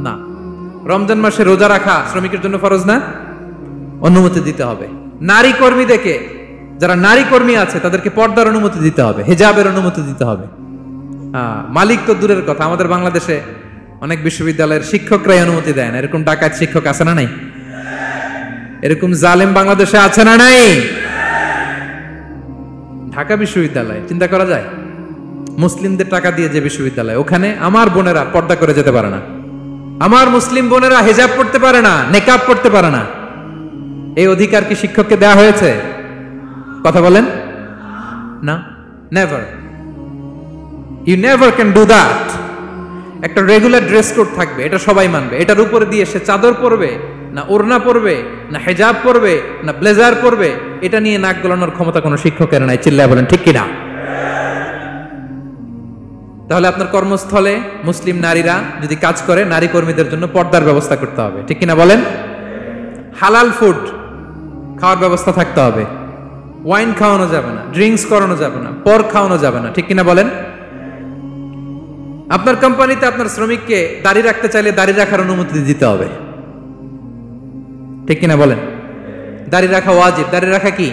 না। রমজান মাসে রোজা রাখা শ্রমিকের জন্য ফরজ না, অনুমতি দিতে হবে। নারী কর্মীদেরকে, যারা নারী কর্মী আছে তাদেরকে পর্দার অনুমতি দিতে হবে, হিজাবের অনুমতি দিতে হবে। মালিক তো দূরের কথা, আমাদের বাংলাদেশে অনেক বিশ্ববিদ্যালয়ের শিক্ষকরাই অনুমতি দেয় না। এরকম ডাকাত শিক্ষক আছে না নাই? এরকম জালেম বাংলাদেশে আছে না নাই? ঢাকা বিশ্ববিদ্যালয় চিন্তা করা যায়, মুসলিমদের টাকা দিয়ে যে বিশ্ববিদ্যালয়, ওখানে আমার বোনেরা পর্দা করে যেতে পারে না, আমার মুসলিম বোনেরা হিজাব পড়তে পারে না, নেকাব পড়তে পারে না। এই অধিকার কি শিক্ষককে দেওয়া হয়েছে? কথা বলেন না, never. You never can do that. একটা রেগুলার ড্রেস কোড থাকবে, এটা সবাই মানবে। এটার উপরে দিয়ে সে চাদর পরবে না ওড়না পরবে না হিজাব পরবে না ব্লেজার পরবে, এটা নিয়ে নাক গলানোর ক্ষমতা কোনো শিক্ষকের নাই। চিল্লায় বলেন ঠিক কিনা? তাহলে আপনার কর্মস্থলে মুসলিম নারীরা যদি কাজ করে, নারী কর্মীদের জন্য পর্দার ব্যবস্থা করতে হবে, ঠিক কিনা বলেন? হালাল ফুড খাওয়ার ব্যবস্থা থাকতে হবে। ওয়াইন খাওয়ানো যাবে না, ড্রিঙ্কস করানো যাবে না, পর্ক খাওয়ানো যাবে না, ঠিক কিনা বলেন? আপনার কোম্পানিতে আপনার শ্রমিককে দাড়ি রাখতে চাইলে দাড়ি রাখার অনুমতি দিতে হবে, ঠিক কিনা বলেন? দাড়ি রাখা ওয়াজিব। দাড়ি রাখা কি?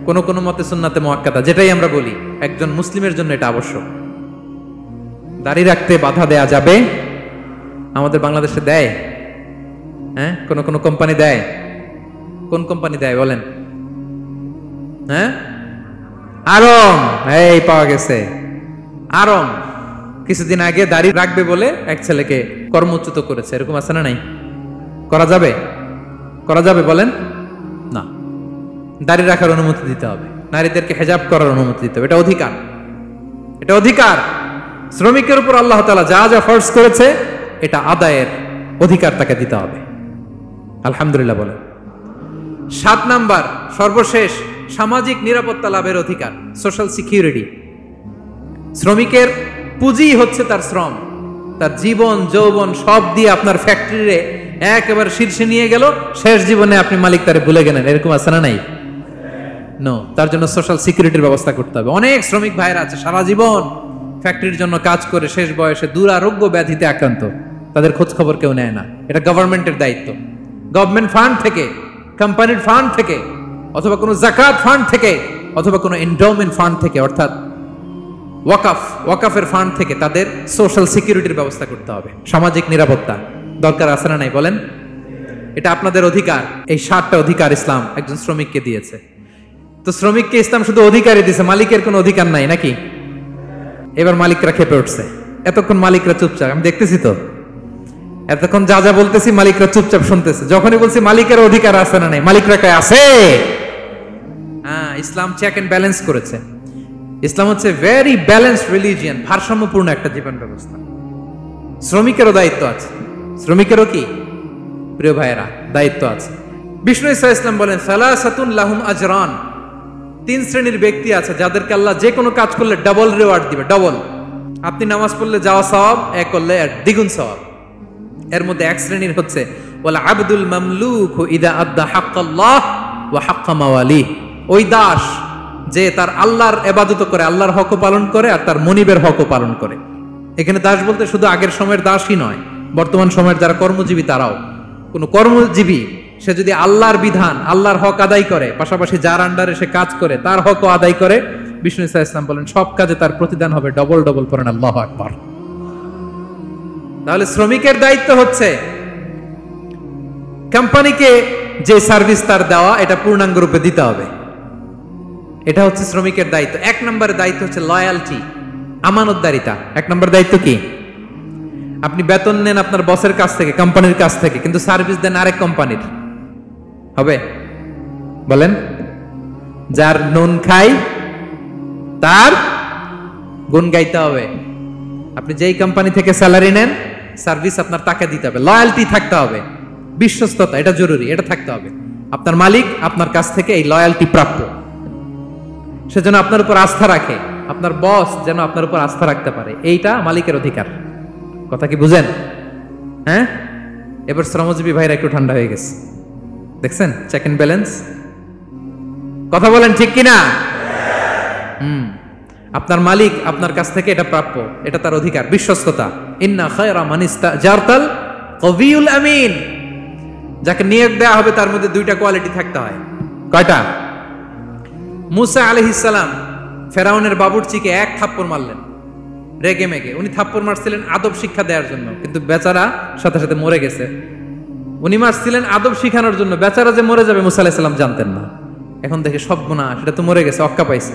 কোন কোন মতে সুন্নাতে মুআক্কাদা, যেটাই আমরা বলি একজন মুসলিমের জন্য এটা আবশ্যক। দাড়ি রাখতে বাধা দেয়া যাবে? আমাদের বাংলাদেশে দেয়? হ্যাঁ, কোন কোন কোম্পানি দেয়। কোন কোম্পানি দেয় বলেন? হ্যাঁ, আরম। এই পাওয়া গেছে আরম। কিছুদিন আগে দাড়ি রাখবে বলে এক ছেলেকে কর্মচ্যুত করেছে। এরকম আছে না নাই? করা যাবে? করা যাবে বলেন? না। দাড়ি রাখার অনুমতি দিতে হবে, নারীদেরকে হিজাব করার অনুমতি দিতে হবে। এটা অধিকার, এটা অধিকার। শ্রমিকের উপর আল্লাহ তাআলা যা যা ফরজ করেছে এটা আদায়ের অধিকার তাকে দিতে হবে। আলহামদুলিল্লাহ বলে। 7 নাম্বার, সর্বশেষ, সামাজিক নিরাপত্তা লাভের অধিকার, সোশ্যাল সিকিউরিটি। শ্রমিকের পুঁজি হচ্ছে তার শ্রম। তার জীবন যৌবন সব দিয়ে আপনার ফ্যাক্টরিরে একেবারে শীর্ষে নিয়ে গেল, শেষ জীবনে আপনি মালিক তারে ভুলে গেলেন, এরকম আছে না নাই? নো, তার জন্য সোশ্যাল সিকিউরিটির ব্যবস্থা করতে হবে। অনেক শ্রমিক ভাইরা আছে সারা জীবন ফ্যাক্টরির জন্য কাজ করে শেষ বয়সে দুরারোগ্য ব্যাধিতে আক্রান্ত, তাদের খোঁজ খবর কেউ নেয় না। এটা গভর্নমেন্টের দায়িত্ব। গভর্নমেন্ট ফান্ড থেকে, কোম্পানির ফান্ড থেকে, অথবা কোনো যাকাত ফান্ড থেকে, অথবা কোনো এন্ডাওমেন্ট ফান্ড থেকে, অর্থাৎ ওয়াকাফের ফান্ড থেকে তাদের সোশ্যাল সিকিউরিটির ব্যবস্থা করতে হবে। সামাজিক নিরাপত্তা দরকার আছে না নাই বলেন? এটা আপনাদের অধিকার। এই 7টা অধিকার ইসলাম একজন শ্রমিককে দিয়েছে। তো শ্রমিককে ইসলাম শুধু অধিকারই দিয়েছে, মালিকের কোনো অধিকার নাই নাকি? এবার মালিকরা খেপে উঠছে। এতক্ষণ মালিকরা চুপচাপ, আমি দেখতেছি তো, এতক্ষণ যা যা বলতেছি মালিকরা চুপচাপ শুনতেছে। যখনই বলছি মালিকের অধিকার আছে না নাই, মালিকরা কয় আছে। হ্যাঁ, ইসলাম চেক এন্ড ব্যালেন্স করেছে। ইসলাম হচ্ছে ভেরি ব্যালেন্সড রিলিজিয়ন, ভারসাম্যপূর্ণ একটা জীবন ব্যবস্থা। শ্রমিকেরও দায়িত্ব আছে। শ্রমিকেরও কি প্রিয় ভাইয়েরা দায়িত্ব আছে। বিষ্ণু ইসা ইসলাম বলেন সালাসাতুন লাহুম আজরান, 3 শ্রেণীর ব্যক্তি আছে যাদেরকে আল্লাহ যে কোনো কাজ করলে ডাবল রিওয়ার্ড দিবে, ডাবল। আপনি নামাজ পড়লে যাওয়া সওয়াব, এক করলে দ্বিগুণ সওয়াব। এর মধ্যে এক শ্রেণীর হচ্ছে ওয়ালা আবদুল মামলুক ইদা আদ্দা হাক্কাল্লাহ ওয়া হাক্কা মাওয়ালি, ওই দাস যে তার আল্লাহর ইবাদত করে, আল্লাহর হক পালন করে, আর তার মনিবের হক পালন করে। এখানে দাস বলতে শুধু আগের সময়ের দাসই নয়, বর্তমান সময়ের যারা কর্মজীবী তারাও। কোন কর্মজীবী সে যদি আল্লাহর বিধান, আল্লাহর হক আদায় করে, পাশাপাশি যার আন্ডারে সে কাজ করে তার হক আদায় করে, বিষ্ণু ইসা ইসলাম বলেন সব কাজে তার প্রতিদান হবে ডবল ডবল। পড়েন আল্লাহু আকবার। তাহলে শ্রমিকের দায়িত্ব হচ্ছে কোম্পানিকে যে সার্ভিস তার দেওয়া এটা পূর্ণাঙ্গ রূপে দিতে হবে। এটা হচ্ছে শ্রমিকের দায়িত্ব। 1 নম্বরের দায়িত্ব হচ্ছে লয়ালটি, আমানতদারিতা। 1 নম্বর দায়িত্ব কি? আপনি বেতন নেন আপনার বসের কাছ থেকে, কোম্পানির কাছ থেকে, কিন্তু সার্ভিস দেন আরেক কোম্পানির, হবে? বলেন, যার নুন খাই তার গুণ গাইতে হবে। আপনি যেই কোম্পানি থেকে স্যালারি নেন, সার্ভিস আপনার তাকে দিতে হবে। লয়ালটি থাকতে হবে, বিশ্বস্ততা, এটা জরুরি, এটা থাকতে হবে। আপনার মালিক আপনার কাছ থেকে এই লয়ালটি প্রাপ্য, সেজন্য আপনার উপর আস্থা রাখে, আপনার বস যেন আপনার উপর আস্থা রাখতে পারে, এইটা মালিকের অধিকার। কথা কি বুঝেন? হ্যাঁ, এবার শ্রমজীবী ভাইরা একটু ঠান্ডা হয়ে গেছে, দেখছেন চেক এন্ড ব্যালেন্স। কথা বলেন ঠিক কিনা? আপনার মালিক আপনার কাছ থেকে এটা প্রাপ্য, এটা তার অধিকার, বিশ্বস্ততা। ইন্না খায়রা মান ইস্তাজারতাল কবিউল আমিন, যাকে নিয়োগ দেওয়া হবে তার মধ্যে 2টা কোয়ালিটি থাকতে হয়। কয়টা? মুসা আলাইহিস সালাম ফেরাউনের বাবুর্চিকে 1 থাপ্পড় মারলেন রেগে মেগে। উনি থাপ্পড় মারছিলেন আদব শিক্ষা দেওয়ার জন্য, কিন্তু বেচারা সাথে সাথে মরে গেছে। উনি মারছিলেন আদব শিখানোর জন্য, বেচারা যে মরে যাবে মুসা আলাইহিস সালাম জানতেন না। এখন দেখে সব গুনাহ, সেটা তো মরে গেছে, অক্কা পাইছে।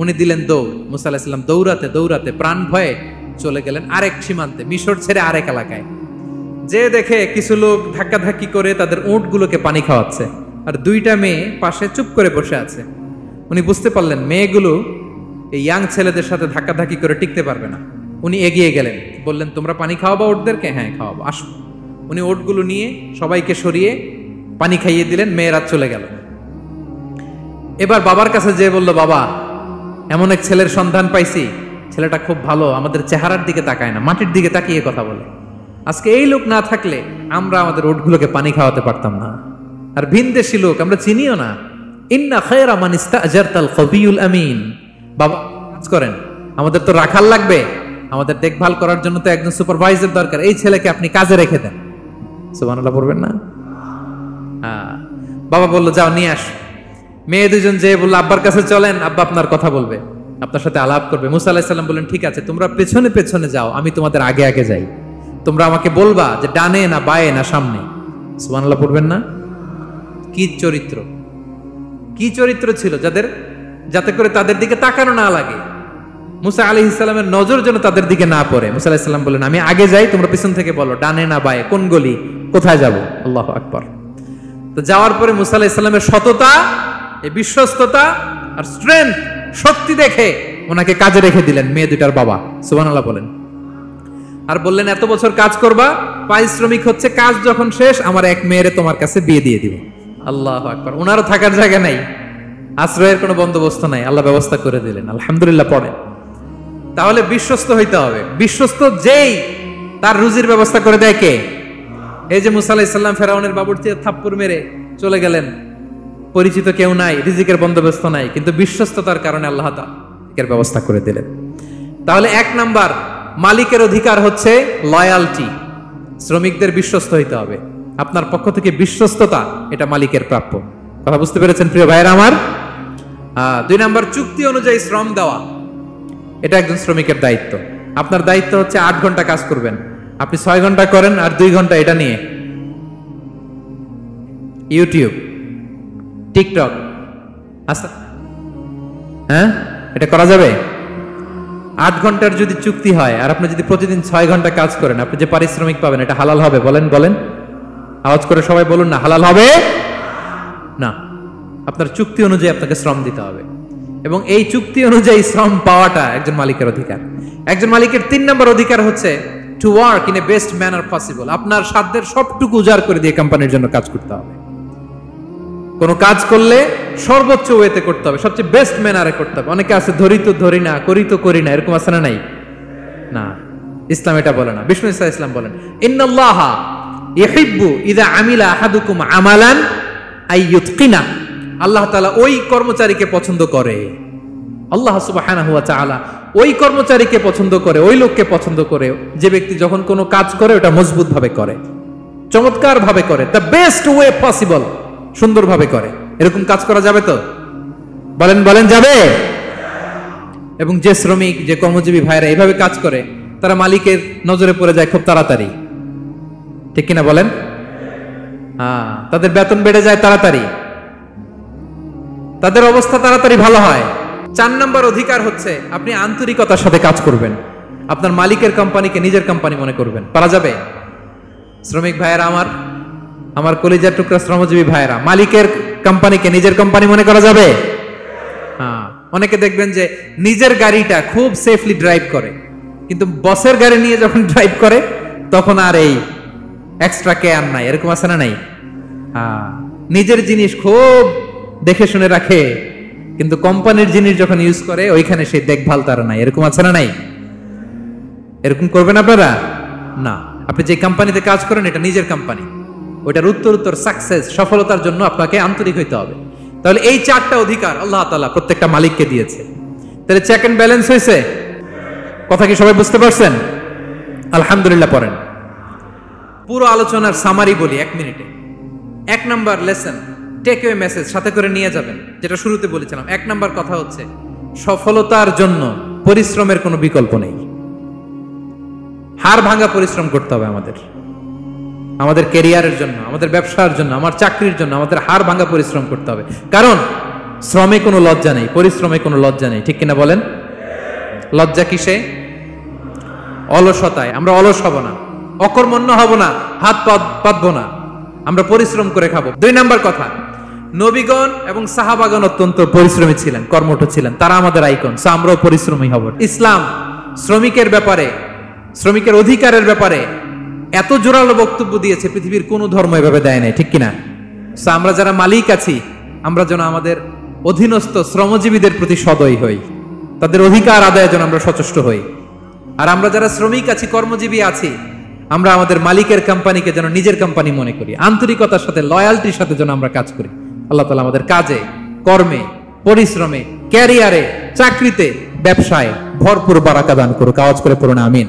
উনি দিলেন দৌড়। মুসা আলাইহিস সালাম দৌড়াতে দৌড়াতে প্রাণ ভয়ে চলে গেলেন আরেক সীমান্তে, মিশর ছেড়ে আরেক এলাকায়। যে দেখে কিছু লোক ধাক্কাধাক্কি করে তাদের উটগুলোকে পানি খাওয়াচ্ছে, আর 2টা মেয়ে পাশে চুপ করে বসে আছে। উনি বুঝতে পারলেন মেয়েগুলো এই ইয়াং ছেলেদের সাথে ধাক্কাধাক্কি করে টিকতে পারবে না। উনি এগিয়ে গেলেন, বললেন তোমরা পানি খাওয়াবা ওটদেরকে? হ্যাঁ খাওয়াবো, আসো। উনি ওটগুলো নিয়ে সবাইকে সরিয়ে পানি খাইয়ে দিলেন, মেয়েরা চলে গেল। এবার বাবার কাছে যেয়ে বলল, বাবা এমন এক ছেলের সন্ধান পাইছি, ছেলেটা খুব ভালো, আমাদের চেহারার দিকে তাকায় না, মাটির দিকে তাকিয়ে কথা বলে। আজকে এই লোক না থাকলে আমরা আমাদের ওটগুলোকে পানি খাওয়াতে পারতাম না। আর ভিনদেশী লোক, আমরা চিনিও না। ইন্না খায়রা মান ইস্তাজারতাল কবিউল আমিন। বাবা কাজ করেন, আমাদের তো রাখাল লাগবে, আমাদের দেখভাল করার জন্য তো একজন সুপারভাইজার দরকার, এই ছেলেকে আপনি কাজে রেখে দেন। সুবহানাল্লাহ পড়বেন না? বাবা বলল যাও নিয়ে আস। মেয়ে 2জন যেয়ে বলল আব্বার কাছে চলেন, আব্বা আপনার কথা বলবে, আপনার সাথে আলাপ করবে। মুসা আলাইহিস সালাম বললেন ঠিক আছে, তোমরা পেছনে পেছনে যাও, আমি তোমাদের আগে আগে যাই। তোমরা আমাকে বলবা যে ডানে না বায়ে না সামনে। সুবহানাল্লাহ পড়বেন না? কি চরিত্র, কি চরিত্র ছিল যাদের, যাতে করে তাদের দিকে তাকানো না লাগে, মুসা আলাইহিস সালামের নজর যেন তাদের দিকে না পড়ে। মুসা আলাইহিস সালাম বললেন আমি আগে যাই, তোমরা পিছন থেকে বলো ডানে না বায়ে, কোন গলি, কোথায় যাব। আল্লাহু আকবার। তো যাওয়ার পরে মুসা আলাইহিস সালামের সততা, এই বিশ্বস্ততা আর স্ট্রেংথ, শক্তি দেখে ওনাকে কাজে রেখে দিলেন মেয়ে 2টার বাবা। সুবহানাল্লাহ বলেন। আর বললেন এত বছর কাজ করবা, পারিশ্রমিক হচ্ছে কাজ যখন শেষ আমার এক মেয়েরে তোমার কাছে বিয়ে দিয়ে দিব। আল্লাহু আকবার। ওনারও থাকার জায়গা নাই, আশ্রয়ের কোনো বন্দোবস্ত নাই, আল্লাহ ব্যবস্থা করে দিলেন। আলহামদুলিল্লাহ পড়েন। তাহলে বিশ্বস্ত হইতে হবে। বিশ্বস্ত যেই তার রুজির ব্যবস্থা করে দেয় কে? এই যে মুসা আলাইহিস সালাম ফেরাউনের বাবুর্চিতে থাপ্পড় মেরে চলে গেলেন, পরিচিত কেউ নাই, রিজিকের বন্দোবস্ত নাই, কিন্তু বিশ্বস্ততার কারণে আল্লাহ তাআলা রিজিকের ব্যবস্থা করে দিলেন। তাহলে এক নাম্বার মালিকের অধিকার হচ্ছে লয়ালটি, শ্রমিকদের বিশ্বস্ত হইতে হবে। আপনার পক্ষ থেকে বিশ্বস্ততা, এটা মালিকের প্রাপ্য। কথা বুঝতে পেরেছেন প্রিয় ভাইয়েরা আমার? 2 নাম্বার চুক্তি অনুযায়ী শ্রম দেওয়া, এটা একজন শ্রমিকের দায়িত্ব। আপনার দায়িত্ব হচ্ছে 8 ঘন্টা কাজ করবেন, আপনি 6 ঘন্টা করেন আর 2 ঘন্টা এটা নিয়ে ইউটিউব, টিকটক, আচ্ছা হ্যাঁ, এটা করা যাবে? 8 ঘন্টার যদি চুক্তি হয় আর আপনি যদি প্রতিদিন 6 ঘন্টা কাজ করেন, আপনি যে পারিশ্রমিক পাবেন এটা হালাল হবে? বলেন বলেন, আওয়াজ করে সবাই বলুন না, হালাল হবে না। আপনার চুক্তি অনুযায়ী আপনাকে শ্রম দিতে হবে, এবং এই চুক্তি অনুযায়ী শ্রম পাওয়াটা একজন মালিকের অধিকার। একজন মালিকের 3 নম্বর অধিকার হচ্ছে to work in a best manner possible. আপনার সাধ্যের সবটুকু উজাড় করে দিয়ে কোম্পানির জন্য কাজ করতে হবে। কোন কাজ করলে সর্বোচ্চ ওয়েতে করতে হবে, সবচেয়ে বেস্ট ম্যানারে করতে হবে। অনেকে আছে ধরি তো ধরি না, করি তো করি না, এরকম আছে না? নাই না, ইসলাম এটা বলে না। বিষ্ণু ইসলাম বলেন ইন্নাল্লাহা ইউহিব্বু ইযা আমিলা আহাদুকুম আমালান আইয়ুতকিনা। আল্লাহ তাআলা ওই কর্মচারীকে পছন্দ করে, আল্লাহ সুবহানাহু ওয়া তাআলা ওই কর্মচারীকে পছন্দ করে, ওই লোককে পছন্দ করে যে ব্যক্তি যখন কোনো কাজ করে ওটা মজবুত ভাবে করে, চমৎকার ভাবে করে, দ্য বেস্ট ওয়ে পসিবল, সুন্দরভাবে করে। এরকম কাজ করা যাবে তো? বলেন বলেন, যাবে? এবং যে শ্রমিক, যে কর্মজীবী ভাইরা এইভাবে কাজ করে, তারা মালিকের নজরে পড়ে যায় খুব তাড়াতাড়ি, ঠিক কিনা বলেন? তাদের বেতন বেড়ে যায় তাড়াতাড়ি, তাদের অবস্থা তাড়াতাড়ি ভালো হয়। 4 নম্বর অধিকার হচ্ছে আপনি আন্তরিকতার সাথে কাজ করবেন, আপনার মালিকের কোম্পানিকে নিজের কোম্পানি মনে করবেন। পারা যাবে? শ্রমিক ভাইয়েরা আমার, আমার কলিজার টুকরা শ্রমজীবী ভাইয়েরা, মালিকের কোম্পানিকে নিজের কোম্পানি মনে করা যাবে? অনেকে দেখবেন যে নিজের গাড়িটা খুব সেফলি ড্রাইভ করে, কিন্তু বসের গাড়ি নিয়ে যখন ড্রাইভ করে তখন আর এই এক্সট্রা কেয়ার নাই, এরকম আছে না? নাই। নিজের জিনিস খুব দেখে শুনে রাখে, কিন্তু কোম্পানির জিনিস যখন ইউজ করে ওইখানে সেই দেখভাল তার নাই, এরকম আছে না? নাই। এরকম করবেন আপনারা না। আপনি যে কোম্পানিতে কাজ করেন এটা নিজের কোম্পানি, ওইটার উত্তর সাকসেস, সফলতার জন্য আপনাকে আন্তরিক হইতে হবে। তাহলে এই 4টা অধিকার আল্লাহ তাআলা প্রত্যেকটা মালিককে দিয়েছে। তাহলে চেক এন্ড ব্যালেন্স হয়েছে? কথা কি সবাই বুঝতে পারছেন? আলহামদুলিল্লাহ। পড়েন, পুরো আলোচনার সামারি বলি 1 মিনিটে। 1 number lesson, take away message সাথে করে নিয়ে যাবেন, যেটা শুরুতে বলেছিলাম। 1 নাম্বার কথা হচ্ছে সফলতার জন্য পরিশ্রমের কোনো বিকল্প নেই। হাড় ভাঙা পরিশ্রম করতে হবে আমাদের, আমাদের ক্যারিয়ারের জন্য, আমাদের ব্যবসার জন্য, আমার চাকরির জন্য আমাদের হাড় ভাঙা পরিশ্রম করতে হবে। কারণ শ্রমে কোনো লজ্জা নেই, পরিশ্রমে কোনো লজ্জা নেই, ঠিক কিনা বলেন? লজ্জা কিসে? অলসতায়। আমরা অলস হব না, অকর্মণ্য হব না, হাত পাতবো না, আমরা পরিশ্রম করে খাবো। 2 নাম্বার কথা, নবীগণ এবং সাহাবাগণ অত্যন্ত পরিশ্রমী ছিলেন, কর্মঠ ছিলেন, তারা আমাদের আইকন, সো আমরাও পরিশ্রমী হব। ইসলাম শ্রমিকের ব্যাপারে, শ্রমিকের অধিকারের ব্যাপারে এত জোরালো বক্তব্য দিয়েছে, পৃথিবীর কোনো ধর্ম এভাবে দেয় নাই, ঠিক কিনা? সো আমরা যারা মালিক আছি, আমরা যেন আমাদের অধীনস্থ শ্রমজীবীদের প্রতি সদয় হই, তাদের অধিকার আদায়ের জন্য আমরা সচেষ্ট হই। আর আমরা যারা শ্রমিক আছি, কর্মজীবী আছি, আমরা আমাদের মালিকের কোম্পানিকে যেন নিজের কোম্পানি মনে করি, আন্তরিকতার সাথে, লয়ালটির সাথে যেন আমরা কাজ করি। আল্লাহ তাআলা আমাদের কাজে, কর্মে, পরিশ্রমে, ক্যারিয়ারে, চাকরিতে, ব্যবসায় ভরপুর বারাকা দান করুক। আওয়াজ করে পড়ুন আমিন।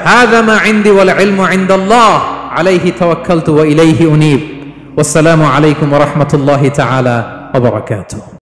হাযা মা ইনদি ওয়াল ইলমু ইনদাল্লাহ আলাইহি তাওয়াক্কালতু ওয়া ইলাইহি উনীব। ওয়াসসালামু আলাইকুম ওয়া রাহমাতুল্লাহি তাআলা ওয়া বারাকাতুহু।